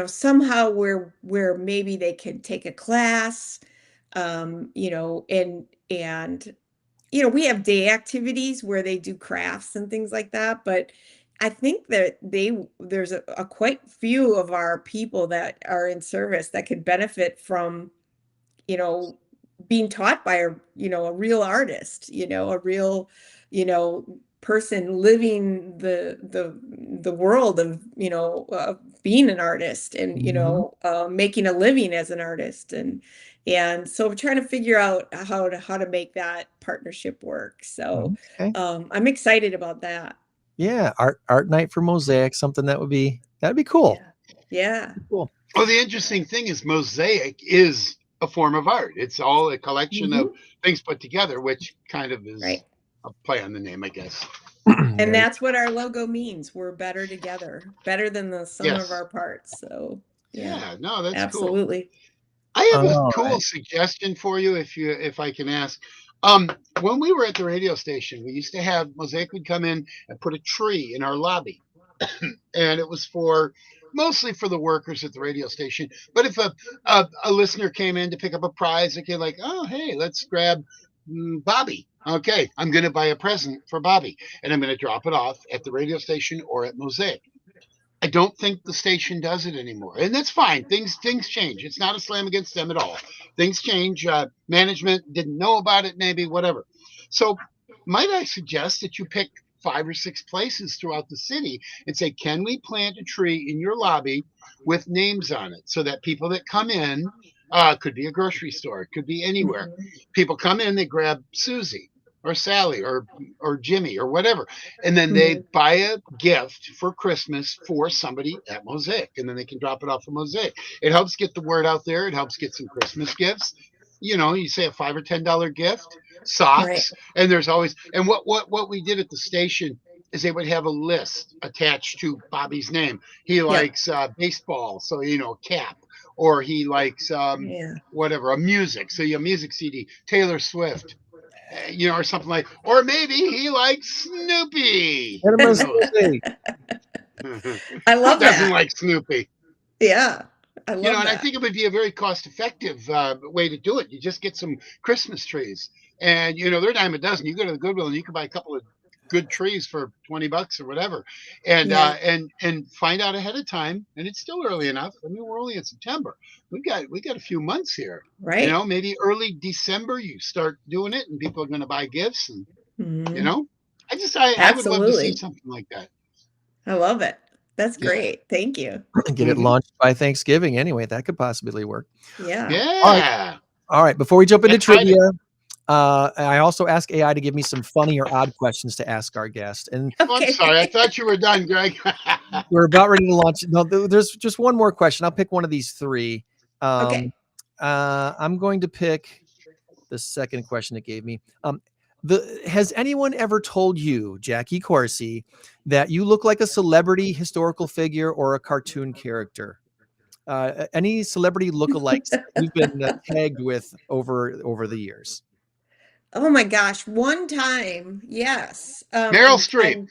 somehow where maybe they could take a class, and we have day activities where they do crafts and things like that, but I think that there's a quite few of our people that are in service that could benefit from, being taught by a real artist, a real, person living the world of, being an artist and, making a living as an artist. And so we're trying to figure out how to make that partnership work. So Okay. I'm excited about that. Yeah, art night for Mosaic, something that'd be cool. Yeah. Cool. Well, the interesting thing is Mosaic is a form of art. It's all a collection of things put together, which kind of is Right. a play on the name, I guess. And that's what our logo means. We're better together, better than the sum of Yes. our parts. So Yeah, no, that's cool. absolutely. I have a All cool right. suggestion for you if I can ask. When we were at the radio station, we used to have Mosaic would come in and put a tree in our lobby. And it was mostly for the workers at the radio station. But if a listener came in to pick up a prize, okay, like, oh, hey, let's grab Bobby. Okay, I'm going to buy a present for Bobby, and I'm going to drop it off at the radio station or at Mosaic. I don't think the station does it anymore, and that's fine. Things change. It's not a slam against them at all. Things change. Management didn't know about it, maybe whatever. So, might I suggest that you pick 5 or 6 places throughout the city and say, can we plant a tree in your lobby with names on it so that people that come in, could be a grocery store, it could be anywhere. People come in, they grab Susie or Sally or Jimmy or whatever, and then they buy a gift for Christmas for somebody at Mosaic, and then they can drop it off at Mosaic. It helps get the word out there. It helps get some Christmas gifts. You say a $5 or $10 gift, socks, Right. and there's always, and what we did at the station is they would have a list attached to Bobby's name. He likes baseball, so cap, or he likes whatever, a music, so a music CD, Taylor Swift, or something like, or maybe he likes Snoopy. Get him a Who knows? Snoopy. I love Who doesn't that. like Snoopy? Yeah. I love And that. I think it would be a very cost-effective way to do it. You just get some Christmas trees, and they're a dime a dozen. You go to the Goodwill and you can buy a couple of good trees for $20 or whatever, and and find out ahead of time. And it's still early enough. I mean, we're only in September. We got a few months here. Right. Maybe early December you start doing it, and people are going to buy gifts, and I would love to see Absolutely. something like that. I love it. That's Yeah. great. Thank you. Get it launched by Thanksgiving anyway. That could possibly work. Yeah. Yeah. All right. Before we jump into That's right. trivia, I also ask AI to give me some funny or odd questions to ask our guest. And Oh, I'm sorry. I thought you were done, Greg. we're about ready to launch. No, there's just one more question. I'll pick one of these 3. Okay. I'm going to pick the second question it gave me. Has anyone ever told you, Jacqui Corsi, that you look like a celebrity, historical figure, or a cartoon character? Any celebrity lookalikes that you've been tagged with over the years? Oh my gosh. One time. Yes. Meryl Streep.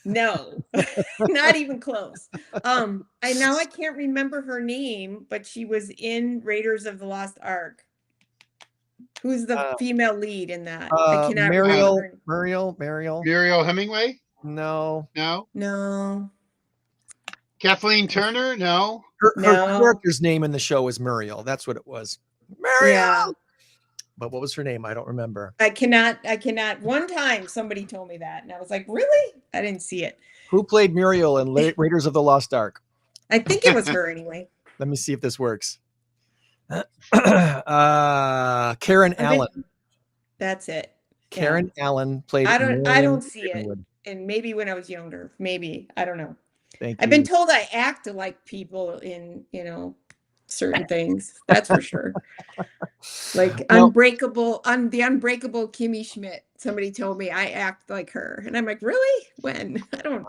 No, not even close. I can't remember her name, but she was in Raiders of the Lost Ark. Who's the female lead in that? I cannot remember. Muriel. Muriel Hemingway? No. No. Kathleen Turner? No. Her No. character's name in the show is Muriel. That's what it was. Muriel. Yeah. But what was her name? I don't remember. I cannot. One time somebody told me that, and I was like, really? I didn't see it. Who played Muriel in Raiders of the Lost Ark? I think it was her anyway. Let me see if this works. Karen Allen. That's it. Karen Allen played. I don't see Ravenwood. it. And maybe when I was younger, maybe, I don't know. Thank you. I've been told I act like people in, certain things. That's for sure. Like Unbreakable, the Unbreakable Kimmy Schmidt. Somebody told me I act like her. And I'm like, really? When? I don't.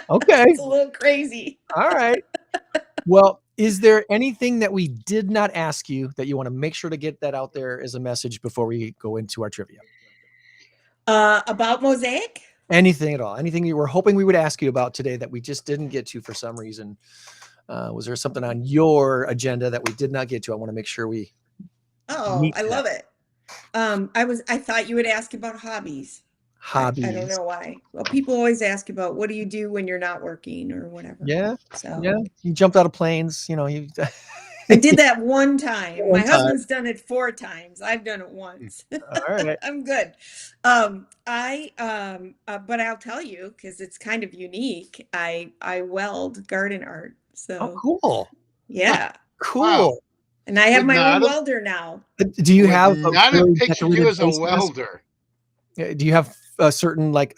Okay. It's a little crazy. All right. Well, is there anything that we did not ask you that you want to make sure to get that out there as a message before we go into our trivia? About Mosaic? Anything at all? Anything you were hoping we would ask you about today that we just didn't get to for some reason? Was there something on your agenda that we did not get to? I want to make sure we. Oh, I love it. I thought you would ask about hobbies. Hobbies. I don't know why. Well, people always ask about what do you do when you're not working or whatever. Yeah. So Yeah. You jumped out of planes, you know, you I did that one time. One My time. husband's done it 4 times. I've done it once. all right. I'm good. But I'll tell you, because it's kind of unique. I weld garden art. Oh, So cool. yeah. Cool. Wow. And I have Would my not own have- welder now. Do you Would have a not have really pictured you decorated as a face mask? welder. Do you have certain like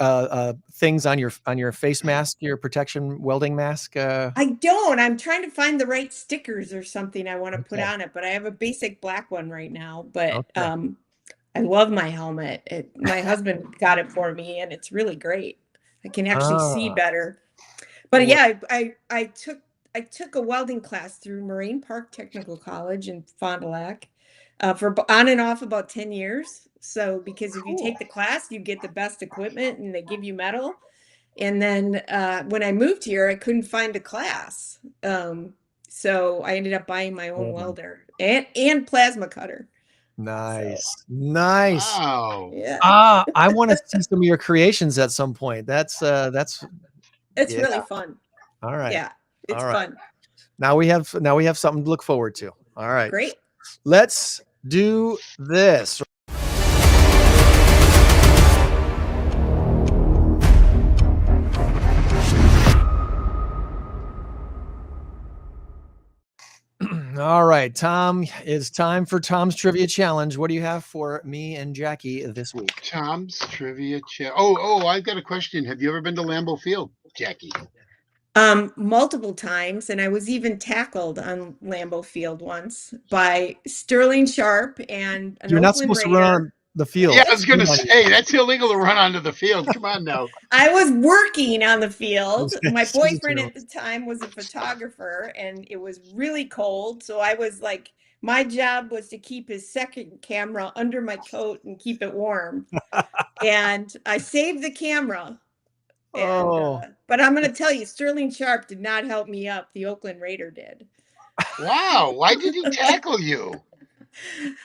things on your face mask, your protection welding mask? I don't. I'm trying to find the right stickers or something I want to put Okay. on it, but I have a basic black one right now. But Okay. I love my helmet. My husband got it for me, and it's really great. I can actually see Ah, better. But well, yeah, I took a welding class through Moraine Park Technical College in Fond du Lac for on and off about 10 years. So because if you cool. take the class, you get the best equipment and they give you metal. And then when I moved here, I couldn't find a class. So I ended up buying my own welder and plasma cutter. So Nice. Nice. Wow. yeah, I want to see some of your creations at some point. That's it's yeah. really fun. All right. Yeah, it's All right. fun. Now we have something to look forward to. All right. Great. Let's do this. All right, Tom, it's time for Tom's Trivia Challenge. What do you have for me and Jacqui this week? Tom's Trivia Challenge. Oh, I've got a question. Have you ever been to Lambeau Field, Jacqui? Multiple times, and I was even tackled on Lambeau Field once by Sterling Sharp and an You're not Oakland supposed to run Raider. on the field. Yeah, I was going to Shame on you. say, that's illegal to run onto the field. Come on now. I was working on the field. Okay, My so did boyfriend you. at the time was a photographer, and it was really cold. So I was like, my job was to keep his second camera under my coat and keep it warm. And I saved the camera. And Oh, but I'm going to tell you, Sterling Sharp did not help me up. The Oakland Raider did. Wow. Why did he tackle you?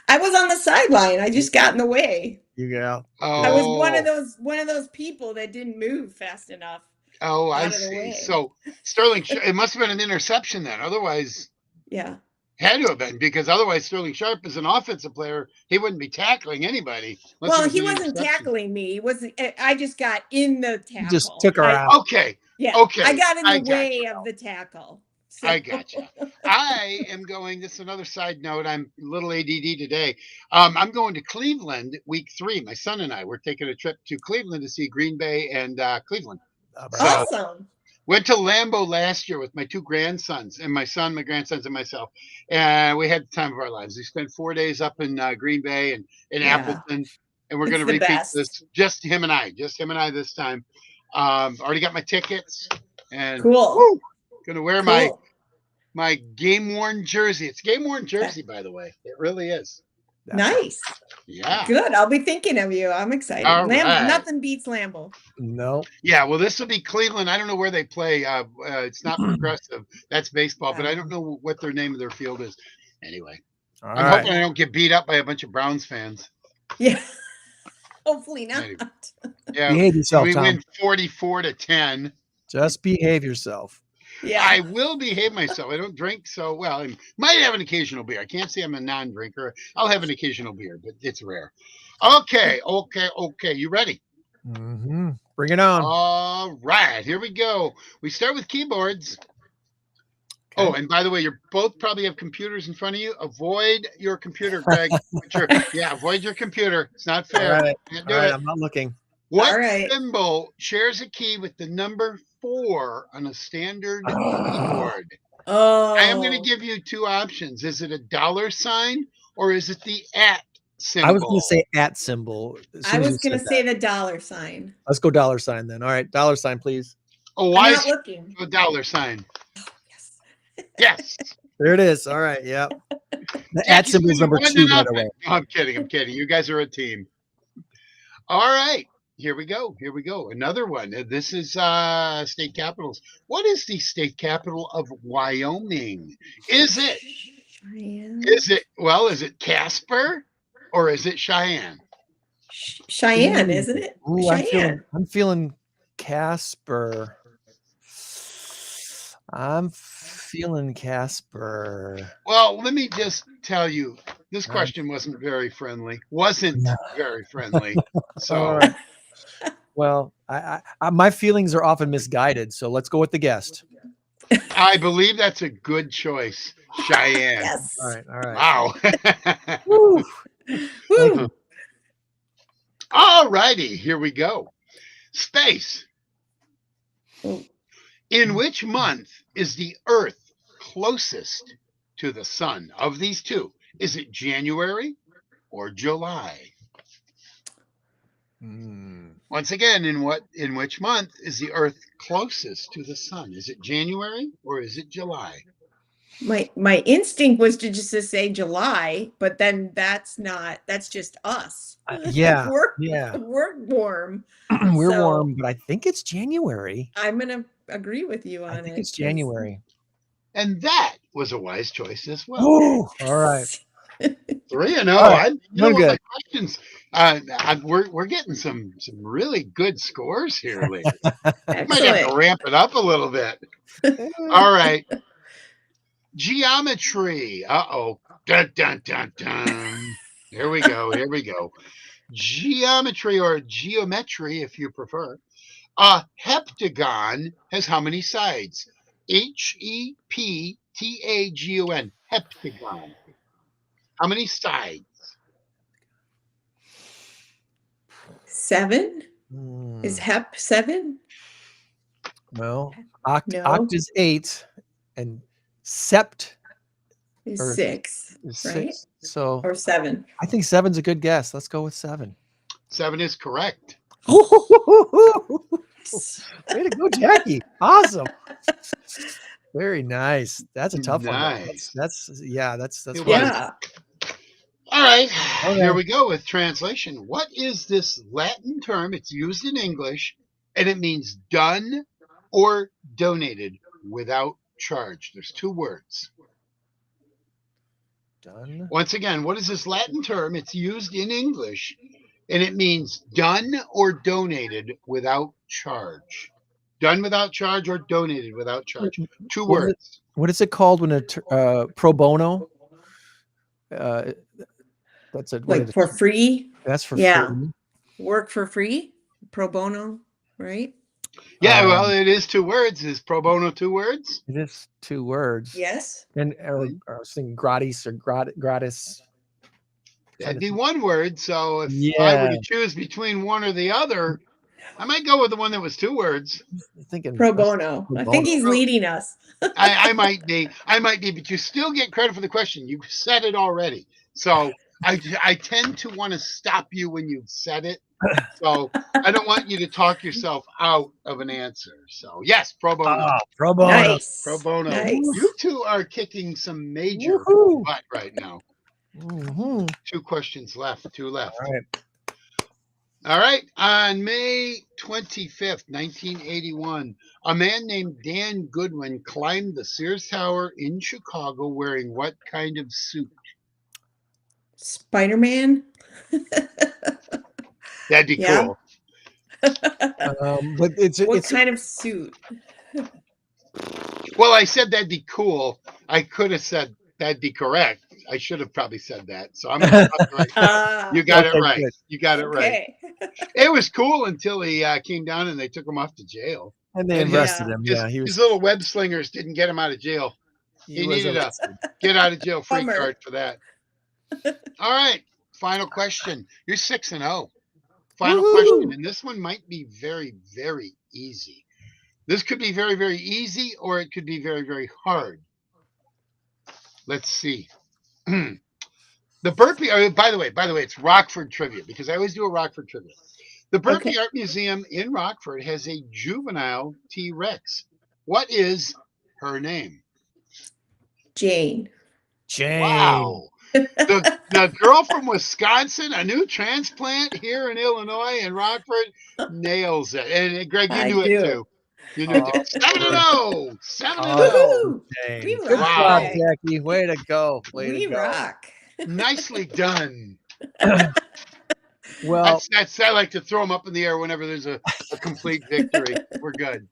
I was on the sideline. I just got in the way. you go. I was one of Oh, those people that didn't move fast enough I out of the see. way. So Sterling, it must have been an interception then. Otherwise, Yeah. had to have been, because otherwise Sterling Sharp is an offensive player. He wouldn't be tackling anybody. unless it Well, was he an wasn't interception. tackling me. He wasn't. I just got in the You tackle. just took her out. Okay. Yeah. Okay. I got in I the got way you. of the tackle. So. I gotcha. I am going. This is another side note. I'm a little ADD today. I'm going to Cleveland week 3. My son and I, we're taking a trip to Cleveland to see Green Bay and Cleveland. So Awesome. went to Lambeau last year with my 2 grandsons and my grandsons, and myself, and we had the time of our lives. We spent 4 days up in Green Bay and in Yeah. Appleton, and we're It's going to the repeat best. this. Just him and I this time. Already got my tickets, and Cool. woo, going to wear Cool. my game worn jersey. It's a game worn jersey, by the way. It really is. Nice. Yeah. Good. I'll be thinking of you. I'm excited. All right. Nothing beats Lambeau. No. Yeah. Well, this will be Cleveland. I don't know where they play. It's not Progressive. That's baseball, but I don't know what their name of their field is. Anyway, All I'm right. hoping I don't get beat up by a bunch of Browns fans. Yeah. Hopefully not. Anyway. Yeah. Behave yourself, We Tom. win 44-10. Just behave yourself. Yeah. I will behave myself. I don't drink, so well. I might have an occasional beer. I can't say I'm a non-drinker. I'll have an occasional beer, but it's rare. Okay. You ready? Mm-hmm. Bring it on. All right, here we go. We start with keyboards. Okay. Oh, and by the way, you both probably have computers in front of you. Avoid your computer, Greg. Avoid your computer. It's not fair. All right. Can't All do right. it. I'm not looking. What All right. symbol shares a key with the number 4 on a standard keyboard? Oh. I am going to give you 2 options. Is it a $sign or is it the @ symbol? I was going to say @ symbol. I was going to say the $sign. Let's go $sign then. All right. $sign, please. Oh, why I'm is not looking. a $sign? Yes. Yes. There it is. All right. Yep. The @ Jackie's symbol is winning number 1-0. 2, by the way. No, I'm kidding. You guys are a team. All right. Here we go. Another one. This is state capitals. What is the state capital of Wyoming? Is it Casper or is it Cheyenne? Cheyenne, isn't it? Ooh, Cheyenne. I'm feeling Casper. I'm feeling Casper. Well, let me just tell you, this question wasn't very friendly. So, All right. Well, I my feelings are often misguided, so let's go with the guest. I believe that's a good choice. Cheyenne. Yes. All right. All right. Wow. Woo. Woo. All righty, here we go. Space. Oh. In which month is the Earth closest to the sun of these two? Is it January or July? Once again, in which month is the Earth closest to the sun? Is it January or is it July? My instinct was to just to say July, but then that's just us. Yeah. We're warm. We're So- warm, but I think it's January. I'm gonna agree with you on I think it. it's January. And that was a wise choice as well. Oh, all right. 3-0. All right. You know what, Good. my questions, we're getting some really good scores here lately. Might have to Excellent. ramp it up a little bit. All right. Geometry. Uh-oh. Dun, dun, dun, dun. Here we go. Geometry, or geometry if you prefer. A heptagon has how many sides? Heptagon. Heptagon. How many sides? 7? Hmm. Is Hep 7? No. No. Oct is 8, and sept Is or 6, is right? 6. So Or 7. I think 7's a good guess. Let's go with 7. 7 is correct. Way to go, Jacqui. Awesome. Very nice. That's a tough one. Nice. That's It was. Yeah. All right, Okay. Here we go with translation. What is this Latin term? It's used in English, and it means done or donated without charge. There's 2 words. done. Once again, what is this Latin term? It's used in English, and it means done or donated without charge. Done without charge or donated without charge. 2 words. What is it called when pro bono? That's a Like for free? That's for Yeah. free. Work for free? Pro bono, right? Yeah, well, it is 2 words. Is pro bono 2 words? It is 2 words. Yes. And I was thinking gratis or gratis. That'd be 1 word. So if I Yeah. were to choose between one or the other, I might go with the one that was 2 words. Thinking Pro bono. Pro I think bono. he's leading us. I might be, but you still get credit for the question. You said it already. So I tend to want to stop you when you've said it. So I don't want you to talk yourself out of an answer. So yes, pro bono. Oh, pro bono. Nice. Pro bono. Nice. You 2 are kicking some major Woohoo. butt right now. Mhm. 2 questions left. 2 left. All right. All right. On May 25th, 1981, a man named Dan Goodwin climbed the Sears Tower in Chicago wearing what kind of suit? Spider-Man. That'd be Yeah. cool. But it's What it's kind of suit? Well, I said that'd be cool. I could have said that'd be correct. I should have probably said that. So I'm gonna stop right there. You got Okay, it right. good. You got it right. Okay. It was cool until he came down and they took him off to jail. and they and arrested yeah. him. His, Yeah, he was his little web slingers didn't get him out of jail. He was needed a arrested. get out of jail free Bummer. card for that. All right. Final question. You're 6-0. Final Woohoo. question. And this one might be very, very easy. This could be very, very easy, or it could be very, very hard. Let's see. The Burpee, by the way, it's Rockford trivia, because I always do a Rockford trivia. The Burpee Okay. Art Museum in Rockford has a juvenile T-Rex. What is her name? Jane. Jane. Wow. The girl from Wisconsin, a new transplant here in Illinois in Rockford, nails it. And Greg, you I knew do. it too. You knew it too. 7-0. 7-0. Woohoo! Jane. We Good rock. job, Jacqui. Way to go. Way We to go. rock. Nicely done. Well, That's I like to throw them up in the air whenever there's a complete victory. We're good.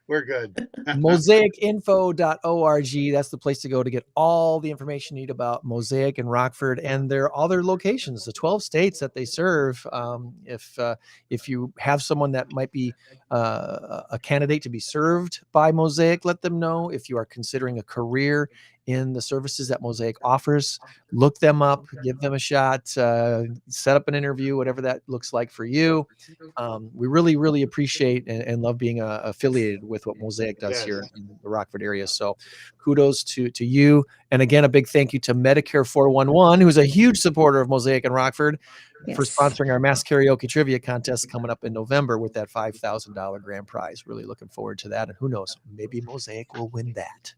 We're good. mosaicinfo.org. That's the place to go to get all the information you need about Mosaic in Rockford and their other locations, the 12 states that they serve. If you have someone that might be a candidate to be served by Mosaic, let them know. If you are considering a career in the services that Mosaic offers, look them up, give them a shot, set up an interview, whatever that looks like for you. We really, really appreciate and love being affiliated with what Mosaic does here in the Rockford area. So kudos to you. And again, a big thank you to Medicare 411, who's a huge supporter of Mosaic in Rockford, for sponsoring our Mass Karaoke Trivia Contest coming up in November with that $5,000 grand prize. Really looking forward to that. And who knows, maybe Mosaic will win that.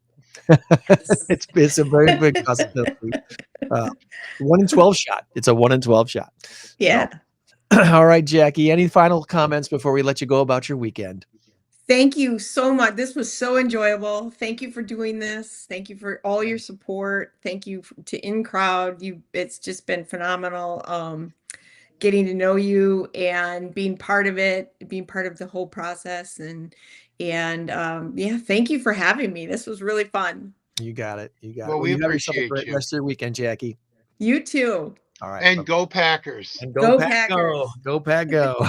It's a very big possibility. 1 in 12 shot. It's a 1 in 12 shot. Yeah. So, all right, Jacqui, any final comments before we let you go about your weekend? Thank you so much. This was so enjoyable. Thank you for doing this. Thank you for all your support. Thank you to In Crowd. It's just been phenomenal. Getting to know you and being part of it, being part of the whole process. And yeah, thank you for having me. This was really fun. You got it. You got it. Well, we you have yourself a appreciate great you. rest of your weekend, Jacqui. You too. All right. And go Packers. And Go Pack, Packers. go. Go Pack, go.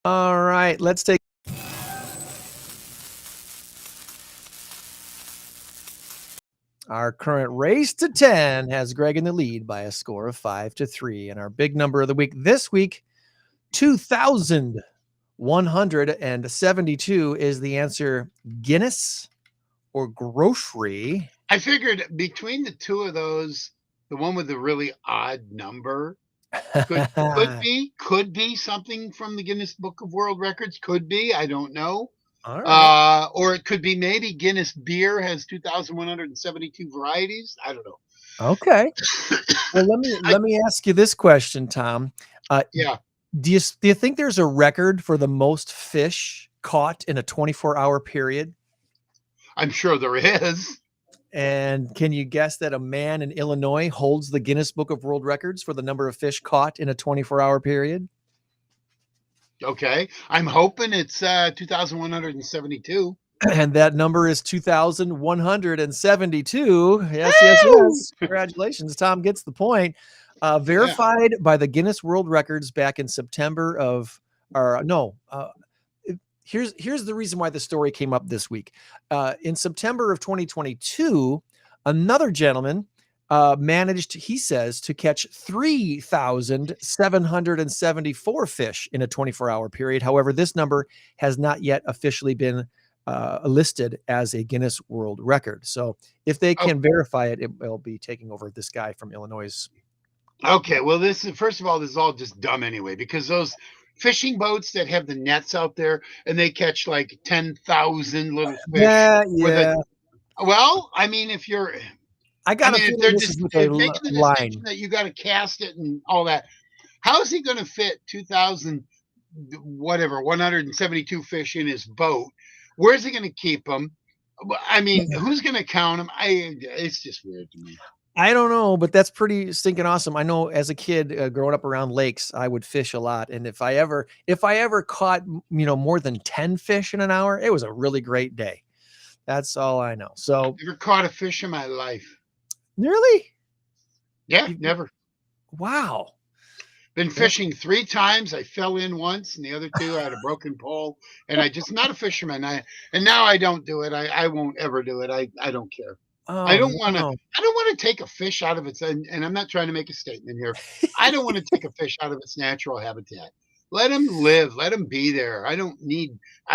All right, let's take our current race to 10 has Greg in the lead by a score of 5-3. And our big number of the week this week, 2,172 is the answer. Guinness or grocery? I figured between the two of those, the one with the really odd number could be something from the Guinness Book of World Records. Could be, I don't know. All right. Or it could be maybe Guinness beer has 2,172 varieties. I don't know. Okay. Well, let me ask you this question, Tom. Yeah. Do you think there's a record for the most fish caught in a 24-hour period? I'm sure there is. And can you guess that a man in Illinois holds the Guinness Book of World Records for the number of fish caught in a 24-hour period? Okay. I'm hoping it's 2,172. And that number is 2,172. Yes. Congratulations. Tom gets the point. Verified by the Guinness World Records back in September of, here's the reason why the story came up this week. In September of 2022, another gentleman managed, he says, to catch 3,774 fish in a 24-hour period. However, this number has not yet officially been listed as a Guinness World Record. So if they can verify it, it will be taking over this guy from Illinois. Okay, well, first of all, this is all just dumb anyway, because those fishing boats that have the nets out there and they catch like 10,000 little fish. Yeah. Well, I mean, if you're, they're making the distinction that you got to cast it and all that. How is he going to fit 172 fish in his boat? Where's he going to keep them? I mean, who's going to count them? It's just weird to me. I don't know, but that's pretty stinking awesome. I know as a kid growing up around lakes, I would fish a lot. And if I ever caught, more than 10 fish in an hour, it was a really great day. That's all I know. So never caught a fish in my life. Really? Yeah, never. Wow. Been fishing 3 times. I fell in once, and the other 2 I had a broken pole. And I just not a fisherman. And now I don't do it. I won't ever do it. I don't care. Oh, I don't want to take a fish out of its, and I'm not trying to make a statement here. I don't want to take a fish out of its natural habitat. Let them live. Let them be there. I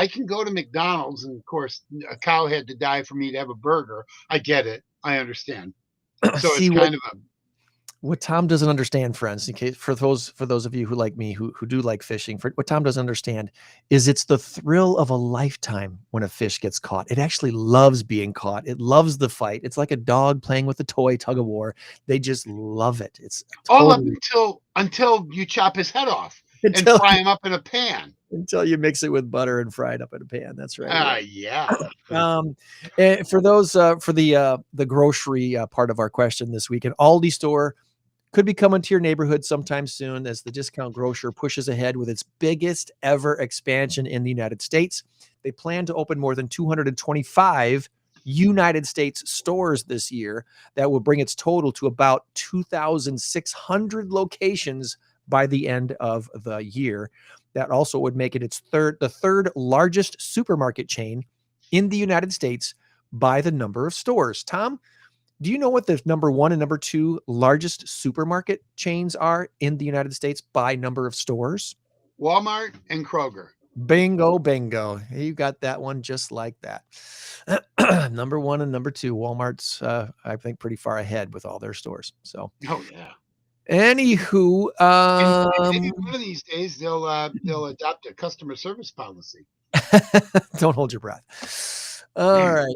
can go to McDonald's, and of course, a cow had to die for me to have a burger. I get it. I understand. So it's kind of what Tom doesn't understand, friends, in case for those of you who like me, who do like fishing, what Tom doesn't understand is it's the thrill of a lifetime when a fish gets caught. It actually loves being caught. It loves the fight. It's like a dog playing with a toy tug of war. They just love it. It's all up until you chop his head off. and Until fry them up in a pan. until you mix it with butter and fry it up in a pan. That's right. Yeah. And for those for the grocery part of our question this week, an Aldi store could be coming to your neighborhood sometime soon as the discount grocer pushes ahead with its biggest ever expansion in the United States. They plan to open more than 225 United States stores this year. That will bring its total to about 2,600 locations by the end of the year. That also would make it the third largest supermarket chain in the United States by the number of stores. Tom, do you know what the number 1 and number 2 largest supermarket chains are in the United States by number of stores? Walmart and Kroger. Bingo, bingo. You got that one just like that. Number 1 and number 2. Walmart's, I think, pretty far ahead with all their stores. So, oh yeah. Anywho, and maybe one of these days they'll adopt a customer service policy. Don't hold your breath. All right.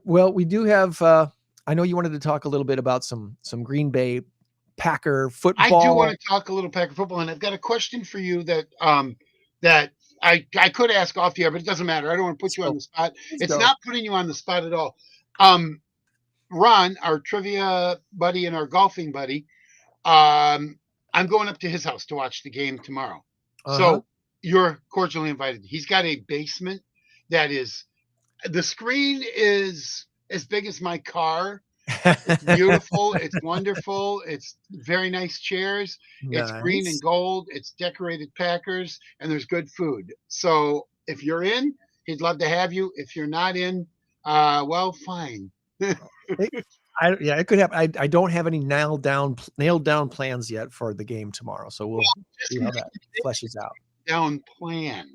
Well, we do have. I know you wanted to talk a little bit about some Green Bay Packer football. I do want to talk a little Packer football, and I've got a question for you that that I could ask off the air, but it doesn't matter. I don't want to put you on the spot. It's not putting you on the spot at all. Ron, our trivia buddy and our golfing buddy, I'm going up to his house to watch the game tomorrow. So you're cordially invited. He's got a basement that is, the screen is as big as my car. It's beautiful. It's wonderful. It's very nice chairs. It's green and gold. It's decorated Packers, and there's good food. So if you're in, he'd love to have you. If you're not in, well, fine. It could happen. I don't have any nailed down plans yet for the game tomorrow, so we'll see how that fleshes out. Down plan.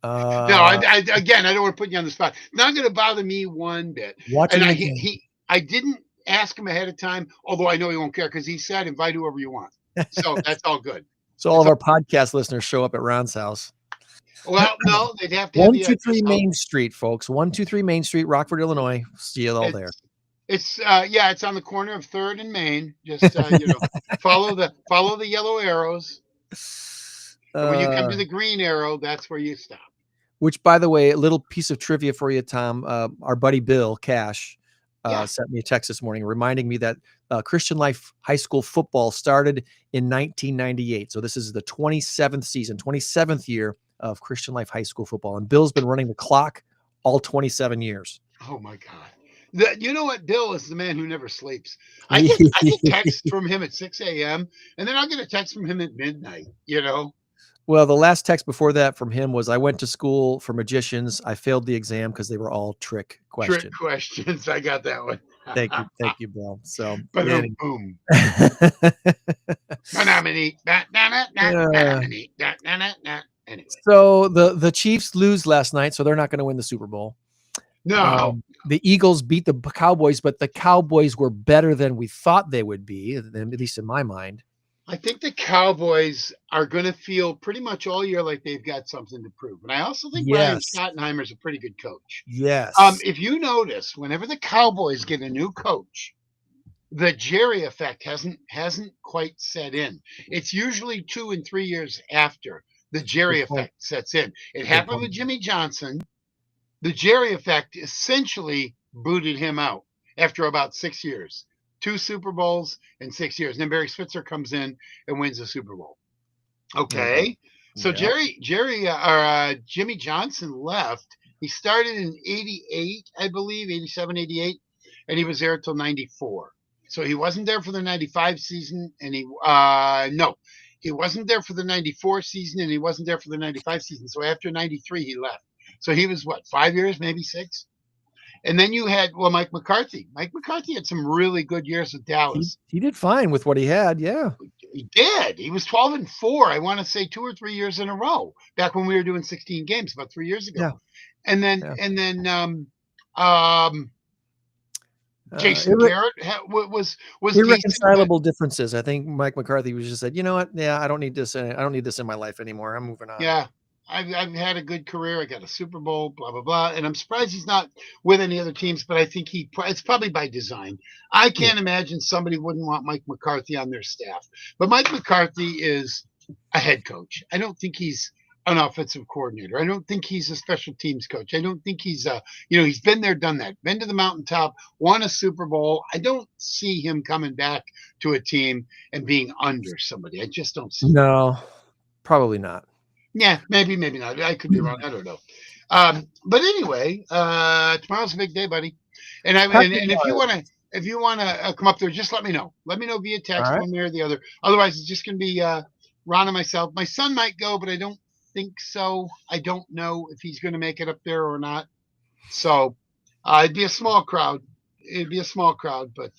No, I don't want to put you on the spot. Not going to bother me one bit. Watching and I didn't ask him ahead of time, although I know he won't care because he said invite whoever you want. So that's all good. So all of our podcast listeners show up at Ron's house. Well, no, they'd have to 123 Main Street, folks. 123 Main Street, Rockford, Illinois. See you all there. It's it's on the corner of 3rd and Main. Just follow the yellow arrows. When you come to the green arrow, that's where you stop. Which, by the way, a little piece of trivia for you, Tom. Our buddy Bill Cash sent me a text this morning reminding me that Christian Life High School football started in 1998. So this is the 27th year of Christian Life High School football. And Bill's been running the clock all 27 years. Oh, my God. You know what? Bill is the man who never sleeps. I get texts from him at 6 a.m. and then I'll get a text from him at midnight, Well, the last text before that from him was, I went to school for magicians. I failed the exam because they were all trick questions. Trick questions. I got that one. Thank you, Bill. So, boom. Anyway. So the Chiefs lose last night, so they're not going to win the Super Bowl. No. The Eagles beat the Cowboys, but the Cowboys were better than we thought they would be, at least in my mind. I think the Cowboys are going to feel pretty much all year like they've got something to prove. And I also think Ryan Schottenheimer's a pretty good coach. Yes. If you notice, whenever the Cowboys get a new coach, the Jerry effect hasn't quite set in. It's usually 2 and 3 years after the Jerry effect sets in. It happened with Jimmy Johnson. The Jerry effect essentially booted him out after about 6 years. 2 Super Bowls in 6 years. And then Barry Switzer comes in and wins the Super Bowl. Okay. So Jimmy Johnson left. He started in 88, I believe, 87, 88, and he was there until 94. So he wasn't there for the 95 season, and he wasn't there for the 94 season, and he wasn't there for the 95 season. So after 93, he left. So he was 5 years, maybe 6? And then you had, Mike McCarthy. Mike McCarthy had some really good years with Dallas. He did fine with what he had, yeah. He did. He was 12-4, I want to say 2 or 3 years in a row, back when we were doing 16 games about 3 years ago. Yeah. And then Jason Garrett was irreconcilable differences. I think Mike McCarthy was just said, you know what? Yeah, I don't need this in my life anymore. I'm moving on. Yeah. I've had a good career. I got a Super Bowl, blah blah blah, and I'm surprised he's not with any other teams. But I think it's probably by design. I can't imagine somebody wouldn't want Mike McCarthy on their staff. But Mike McCarthy is a head coach. I don't think he's an offensive coordinator. I don't think he's a special teams coach. I don't think he's he's been there, done that, been to the mountaintop, won a Super Bowl. I don't see him coming back to a team and being under somebody. I just don't see. No, probably not. Yeah, maybe not. I could be wrong. I don't know. But anyway, tomorrow's a big day, buddy. And if you wanna come up there, just let me know. Let me know via text, one way or the other. Otherwise, it's just gonna be Ron and myself. My son might go, but I don't think so. I don't know if he's gonna make it up there or not. So it'd be a small crowd. But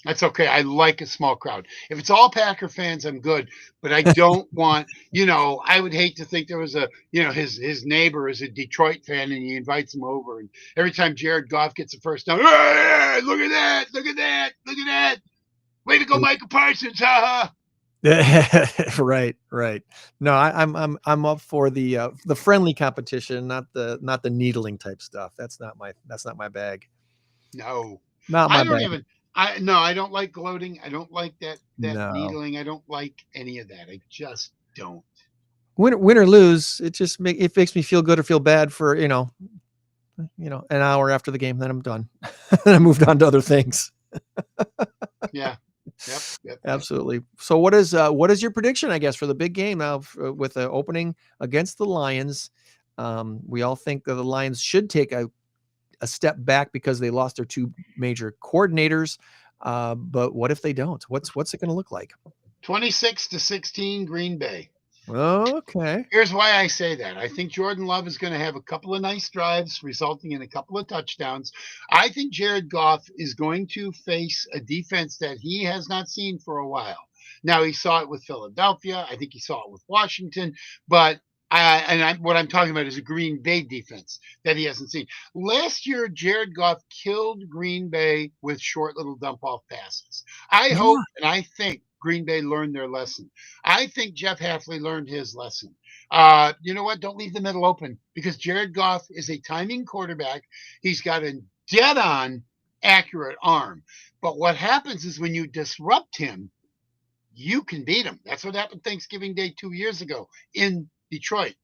that's okay. I like a small crowd. If it's all Packer fans, I'm good. But I don't want, I would hate to think there was his neighbor is a Detroit fan and he invites him over. And every time Jared Goff gets a first down, hey, look at that. Way to go, Micah Parsons. Ha ha. Right. No, I'm up for the friendly competition, not the needling type stuff. That's not my bag. No. Not my bag. I don't like gloating. I don't like that needling. I don't like any of that. I just don't. Win or lose, it makes me feel good or feel bad for an hour after the game. Then I'm done. And I moved on to other things. Yeah. Yep. Absolutely. So what is your prediction, I guess, for the big game now with the opening against the Lions? We all think that the Lions should take a step back because they lost their two major coordinators. But what if they don't? What's it going to look like? 26-16 Green Bay. Okay. Here's why I say that. I think Jordan Love is going to have a couple of nice drives resulting in a couple of touchdowns. I think Jared Goff is going to face a defense that he has not seen for a while. Now, he saw it with Philadelphia. I think he saw it with Washington. But what I'm talking about is a Green Bay defense that he hasn't seen. Last year, Jared Goff killed Green Bay with short little dump-off passes. I hope and I think Green Bay learned their lesson. I think Jeff Hafley learned his lesson. You know what? Don't leave the middle open because Jared Goff is a timing quarterback. He's got a dead-on accurate arm. But what happens is when you disrupt him, you can beat him. That's what happened Thanksgiving Day 2 years ago in Detroit,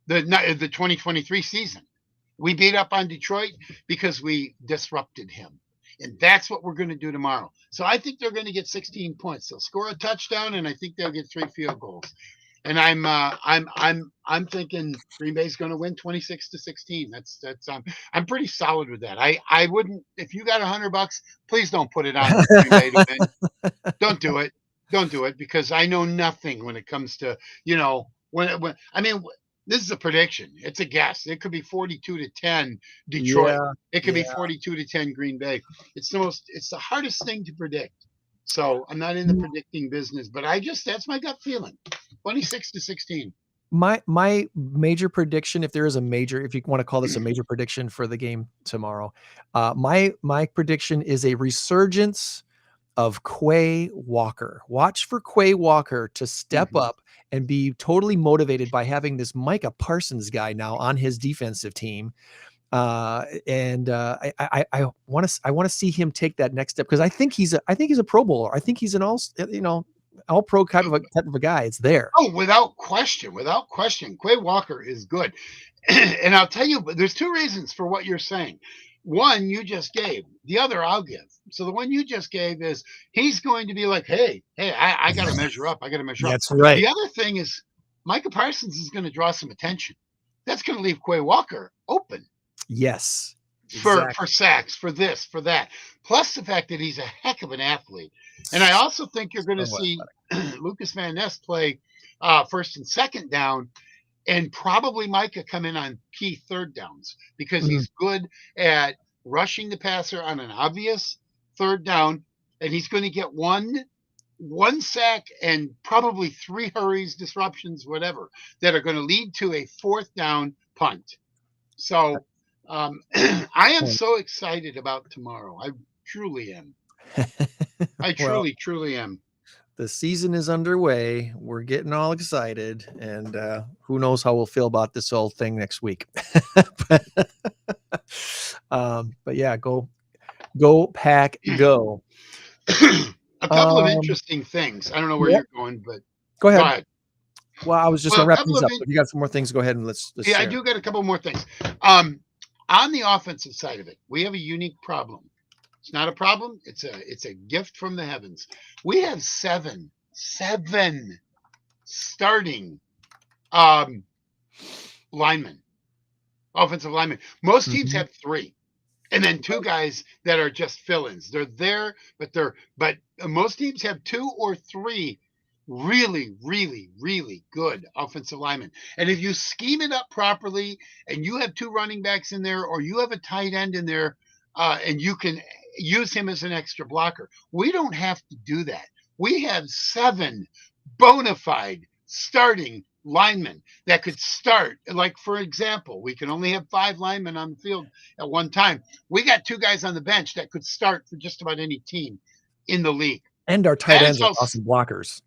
the 2023 season. We beat up on Detroit because we disrupted him. And that's what we're going to do tomorrow. So I think they're going to get 16 points. They'll score a touchdown, and I think they'll get 3 field goals. And I'm thinking Green Bay's going to win 26-16. I'm pretty solid with that. I wouldn't, if you got $100, please don't put it on Green Bay to win. Don't do it. Don't do it because I know nothing when it comes to this is a prediction. It's a guess. It could be 42-10 Detroit. Yeah, it could be 42-10 Green Bay. It's the hardest thing to predict. So I'm not in the predicting business, but that's my gut feeling. 26-16. My major prediction, if you want to call this a major prediction for the game tomorrow, my prediction is a resurgence of Quay Walker. Watch for Quay Walker to step up and be totally motivated by having this Micah Parsons guy now on his defensive team. I want to see him take that next step because I think he's a Pro Bowler. I think he's an all pro type of a guy. It's there. Oh, without question. Quay Walker is good. And I'll tell you, but there's 2 reasons for what you're saying. One you just gave, the other I'll give. So the one you just gave is he's going to be like, hey, I got to measure up. That's right. The other thing is Micah Parsons is going to draw some attention. That's going to leave Quay Walker open. Yes. For sacks, for this, for that. Plus the fact that he's a heck of an athlete. And I also think you're going to see Lucas Van Ness play first and second down. And probably Micah come in on key third downs because he's good at rushing the passer on an obvious third down. And he's going to get one sack and probably 3 hurries, disruptions, whatever, that are going to lead to a 4th down punt. So I am so excited about tomorrow. I truly am. I truly am. the season is underway. We're getting all excited, and who knows how we'll feel about this whole thing next week. But yeah, go Pack, go. A couple of interesting things. I don't know where you're going, but go ahead. Go ahead. Well, I was just Well, gonna a wrap couple things of up. If you got some more things, go ahead and let's Yeah, I share. do got a couple more things. On the offensive side of it, we have a unique problem. It's not a problem. It's a gift from the heavens. We have seven starting linemen, offensive linemen. Most teams have three, and then two guys that are just fill-ins. They're there, but most teams have two or three really, really, really good offensive linemen. And if you scheme it up properly, and you have two running backs in there, or you have a tight end in there, and you can use him as an extra blocker, we don't have to do that. We have seven bona fide starting linemen that could start. Like, for example, we can only have 5 linemen on the field at one time. We got 2 guys on the bench that could start for just about any team in the league. And our tight ends are awesome blockers.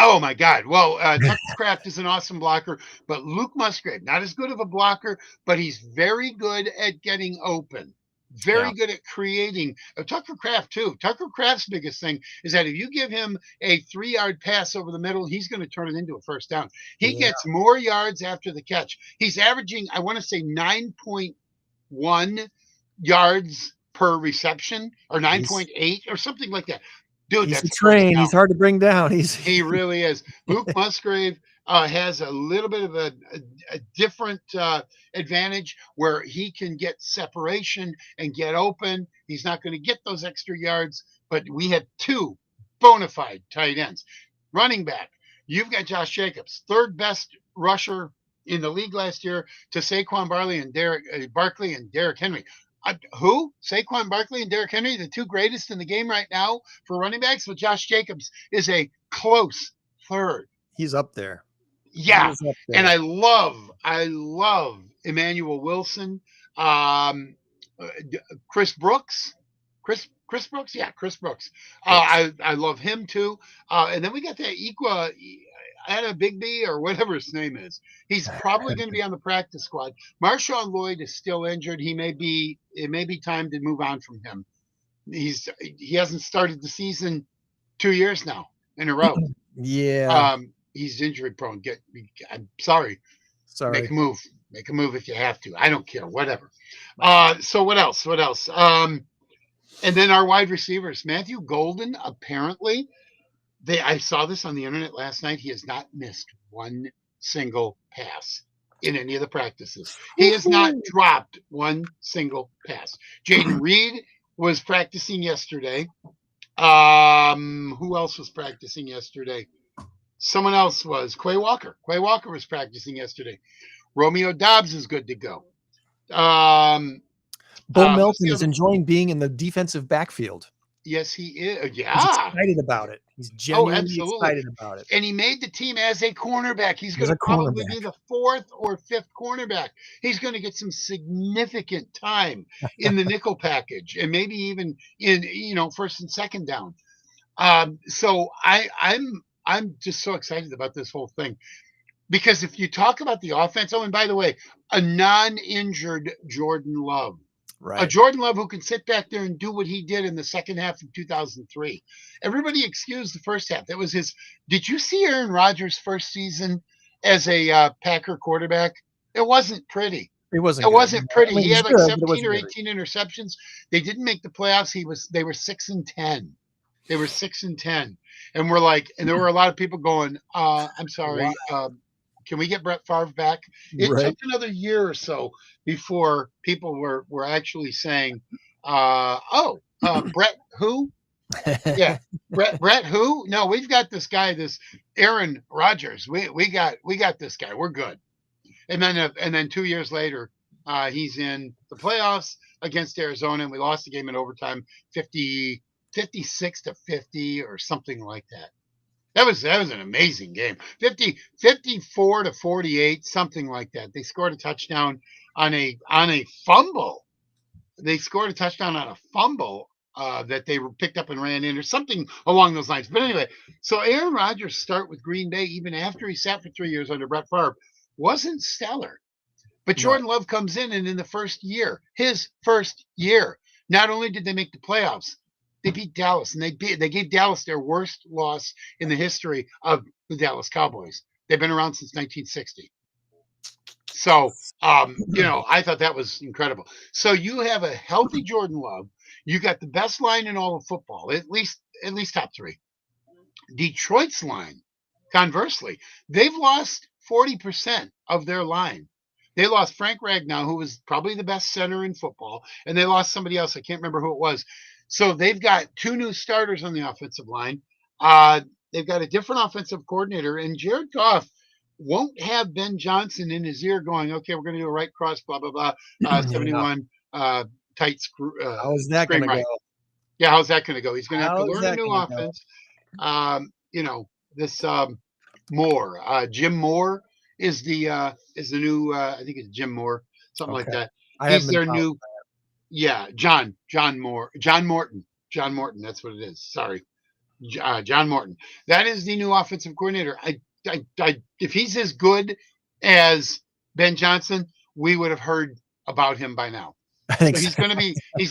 Oh my God. Well, Tucker Kraft is an awesome blocker, but Luke Musgrave, not as good of a blocker, but he's very good at getting open. Very good at creating. Tucker Kraft too. Tucker Kraft's biggest thing is that if you give him a 3-yard pass over the middle, he's going to turn it into a first down. He gets more yards after the catch. He's averaging, I want to say, 9.1 yards per reception, or 9.8 or something like that. Dude, he's that's a train. He's hard to bring down. He really is. Luke Musgrave has a little bit of a different advantage where he can get separation and get open. He's not going to get those extra yards, but we have 2 bona fide tight ends. Running back, you've got Josh Jacobs, 3rd best rusher in the league last year, to Saquon Barkley and Derrick Henry. Who? Saquon Barkley and Derrick Henry, the 2 greatest in the game right now for running backs, but Josh Jacobs is a close 3rd. He's up there. Yeah, and I love Emmanuel Wilson, Chris Brooks. Chris Brooks? Yeah, Chris Brooks. I love him too. And then we got that Bigby, or whatever his name is. He's probably going to be on the practice squad. Marshawn Lloyd is still injured. It may be time to move on from him. He hasn't started the season 2 years now in a row. Yeah. He's injury prone. I'm sorry. Make a move if you have to. I don't care. Whatever. So what else? And then our wide receivers, Matthew Golden, apparently, I saw this on the internet last night. He has not missed one single pass in any of the practices. He has not dropped one single pass. Jaden Reed was practicing yesterday. Who else was practicing yesterday? Someone else was. Quay Walker. Quay Walker was practicing yesterday. Romeo Dobbs is good to go. Bo Melton is enjoying being in the defensive backfield. Yes, he is. Yeah. He's excited about it. He's genuinely excited about it. And he made the team as a cornerback. He's going to probably be the 4th or 5th cornerback. He's going to get some significant time in the nickel package, and maybe even in 1st and 2nd down. So I'm just so excited about this whole thing, because if you talk about the offense, and by the way, a non-injured Jordan Love. Right. A Jordan Love who can sit back there and do what he did in the second half of 2003. Everybody excused the first half. That was his. Did you see Aaron Rodgers' first season as a Packer quarterback? It wasn't pretty. It wasn't. It wasn't pretty. He had like 17 or 18 interceptions. They didn't make the playoffs. They were 6-10. They were 6-10, and we're like, and there were a lot of people going, "I'm sorry, can we get Brett Favre back?" It took another year or so before people were actually saying, Brett who? Yeah, Brett who? No, we've got this guy, this Aaron Rodgers. We got this guy. We're good. And then 2 years later, he's in the playoffs against Arizona, and we lost the game in overtime, 56-50 or something like that. That was an amazing game. 54-48, something like that. They scored a touchdown on a fumble. They scored a touchdown on a fumble that they were picked up and ran in or something along those lines. But anyway, so Aaron Rodgers' start with Green Bay, even after he sat for 3 years under Brett Favre, wasn't stellar. But Jordan Love comes in, and in the first year, his first year, not only did they make the playoffs, they beat Dallas, and they gave Dallas their worst loss in the history of the Dallas Cowboys. They've been around since 1960. So, I thought that was incredible. So you have a healthy Jordan Love. You got the best line in all of football, at least top three. Detroit's line, conversely, they've lost 40% of their line. They lost Frank Ragnow, who was probably the best center in football, and they lost somebody else. I can't remember who it was. So they've got 2 new starters on the offensive line. They've got a different offensive coordinator, and Jared Goff won't have Ben Johnson in his ear going, okay, we're going to do a right cross, blah, blah, blah, 71 tight screw. How is that going to go? Yeah, how's that going to go? He's going to have to learn a new offense. This Moore, Jim Moore is the new, I think it's Jim Moore, something like that. He's their new, John Morton. That's what it is. Sorry. John Morton. That is the new offensive coordinator. If he's as good as Ben Johnson, we would have heard about him by now. I think so. He's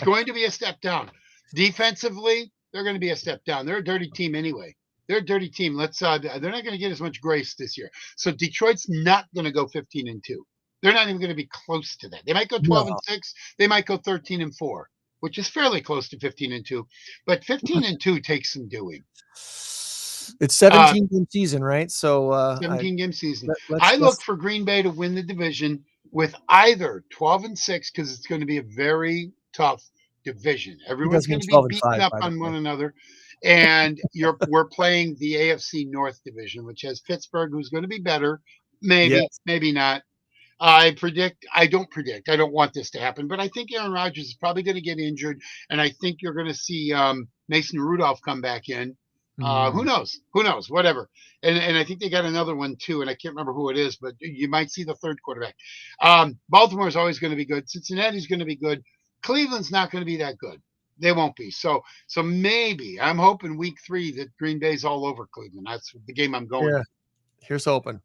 going to be a step down. Defensively, they're going to be a step down. They're a dirty team anyway. They're a dirty team. They're not going to get as much grace this year. So Detroit's not going to go 15-2. They're not even going to be close to that. They might go 12-6. They might go 13-4, which is fairly close to 15-2. But 15-2 takes some doing. It's 17 game season, right? So 17 game season. I look for Green Bay to win the division with either 12-6, because it's going to be a very tough division. Everyone's going to be beating up on one another. And we're playing the AFC North division, which has Pittsburgh, who's going to be better. Maybe not. I don't want this to happen, but I think Aaron Rodgers is probably going to get injured, and I think you're going to see Mason Rudolph come back in. Who knows? Whatever. And I think they got another one too, and I can't remember who it is, but you might see the third quarterback. Baltimore is always going to be good. Cincinnati's going to be good. Cleveland's not going to be that good. They won't be. So maybe I'm hoping week 3 that Green Bay's all over Cleveland. That's the game I'm going. Yeah. Here's hoping.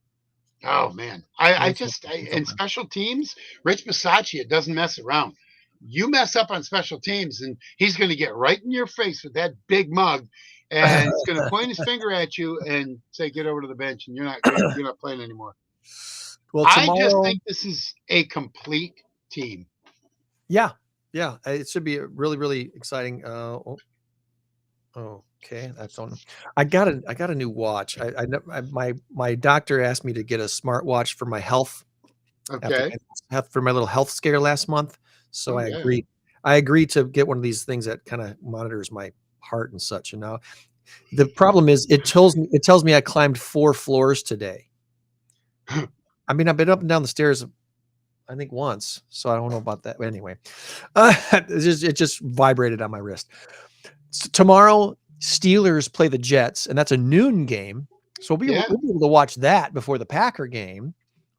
Oh man. In special teams, Rich Bisaccia doesn't mess around. You mess up on special teams and he's going to get right in your face with that big mug and he's going to point his finger at you and say, get over to the bench, and you're not playing anymore. Well, tomorrow, I just think this is a complete team. Yeah. It should be really, really exciting. Okay, that's on. I got a new watch. My doctor asked me to get a smartwatch for my health. Okay. For my little health scare last month, so I agreed. I agreed to get one of these things that kind of monitors my heart and such. And now, the problem is, it tells me I climbed 4 floors today. I mean, I've been up and down the stairs, I think once, so I don't know about that. But anyway, it just vibrated on my wrist. So tomorrow, Steelers play the Jets, and that's a noon game. So we'll be able to watch that before the Packer game,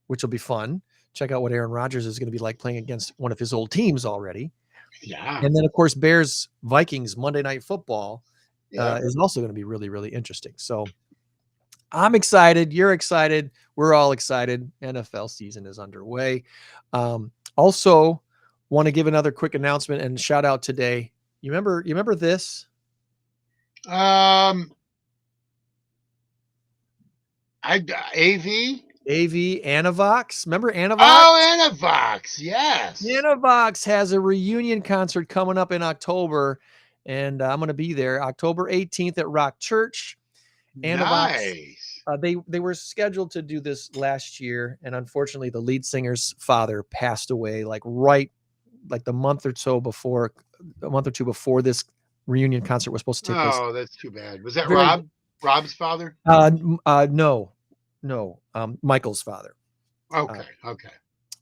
which will be fun. Check out what Aaron Rodgers is going to be like playing against one of his old teams already. Yeah. And then, of course, Bears Vikings Monday Night Football is also going to be really, really interesting. So I'm excited. You're excited. We're all excited. NFL season is underway. Also, want to give another quick announcement and shout out today. You remember this? AV Anavox. Remember Anavox? Oh, Anavox. Yes. Anavox has a reunion concert coming up in October, and I'm going to be there October 18th at Rock Church. Anavox, nice. They were scheduled to do this last year, and unfortunately, the lead singer's father passed away like the month or two before this reunion concert was supposed to take place. Oh, that's too bad. Was that Rob's father? No, Michael's father. Okay.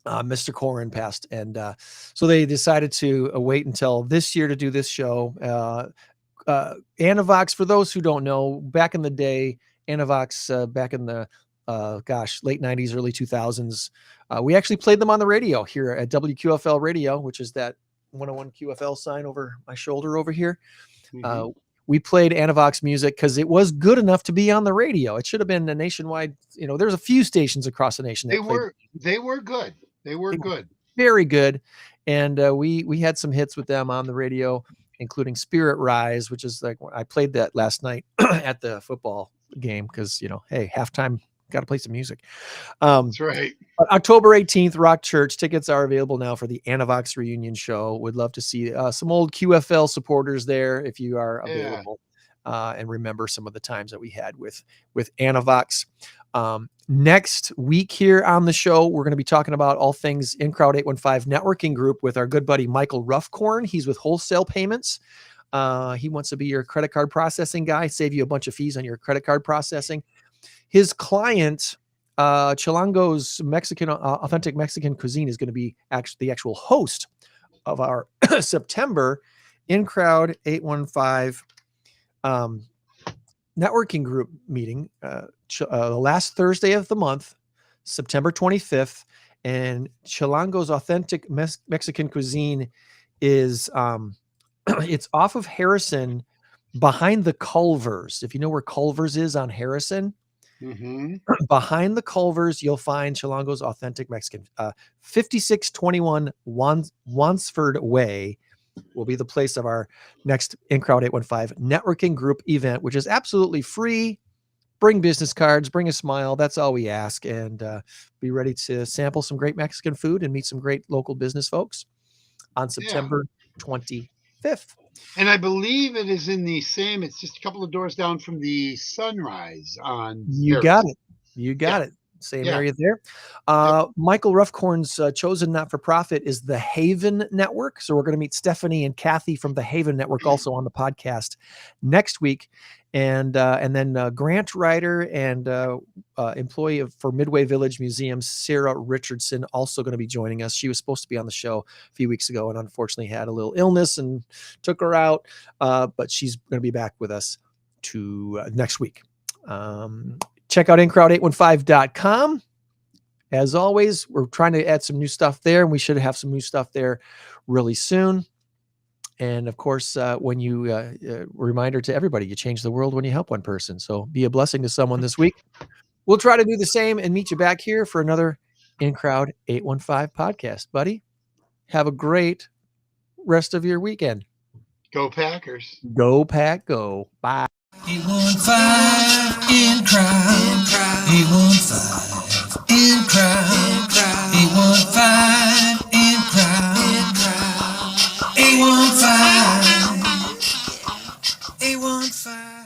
Mr. Corrin passed, and so they decided to wait until this year to do this show. Anavox, for those who don't know, back in the day, Anavox, back in the late 90s, early 2000s, we actually played them on the radio here at WQFL Radio, which is that 101 QFL sign over my shoulder over here. Mhm. We played Anavox music because it was good enough to be on the radio. It should have been a nationwide. There's a few stations across the nation that They played. were good. They were good. Very good, and we had some hits with them on the radio, including Spirit Rise, which is like I played that last night at the football game because hey, halftime, got to play some music. That's right. October 18th, Rock Church. Tickets are available now for the Anavox reunion show. Would love to see some old QFL supporters there if you are available, and remember some of the times that we had with Anavox. Next week here on the show, we're going to be talking about all things In Crowd 815 networking group with our good buddy Michael Ruffcorn. He's with Wholesale Payments. He wants to be your credit card processing guy, save you a bunch of fees on your credit card processing. His client, Chilango's Mexican authentic Mexican cuisine, is going to be the actual host of our September In Crowd 815 networking group meeting, the last Thursday of the month, September 25th. And Chilango's authentic Mexican cuisine is it's off of Harrison, behind the Culvers. If you know where Culvers is on Harrison, behind the Culvers, you'll find Chilango's authentic Mexican. 5621 Wansford Way will be the place of our next In Crowd 815 networking group event, which is absolutely free. Bring business cards, bring a smile. That's all we ask. And be ready to sample some great Mexican food and meet some great local business folks on September 25th. And I believe it is in the same, it's just a couple of doors down from the Sunrise on. You got it. You got it. Same area there. Michael Ruffcorn's chosen not-for-profit is the Haven Network. So we're going to meet Stephanie and Kathy from the Haven Network also on the podcast next week. And then grant writer and employee for Midway Village Museum, Sarah Richardson, also going to be joining us. She was supposed to be on the show a few weeks ago and unfortunately had a little illness and took her out. But she's going to be back with us next week. Check out incrowd815.com. As always, we're trying to add some new stuff there, and we should have some new stuff there really soon. And of course, when you reminder to everybody, you change the world when you help one person. So be a blessing to someone this week. We'll try to do the same and meet you back here for another In Crowd 815 podcast, buddy. Have a great rest of your weekend. Go Packers. Go Pack, go. Bye. 815 In Crowd, 815 In Crowd, 815 In Crowd, 815 815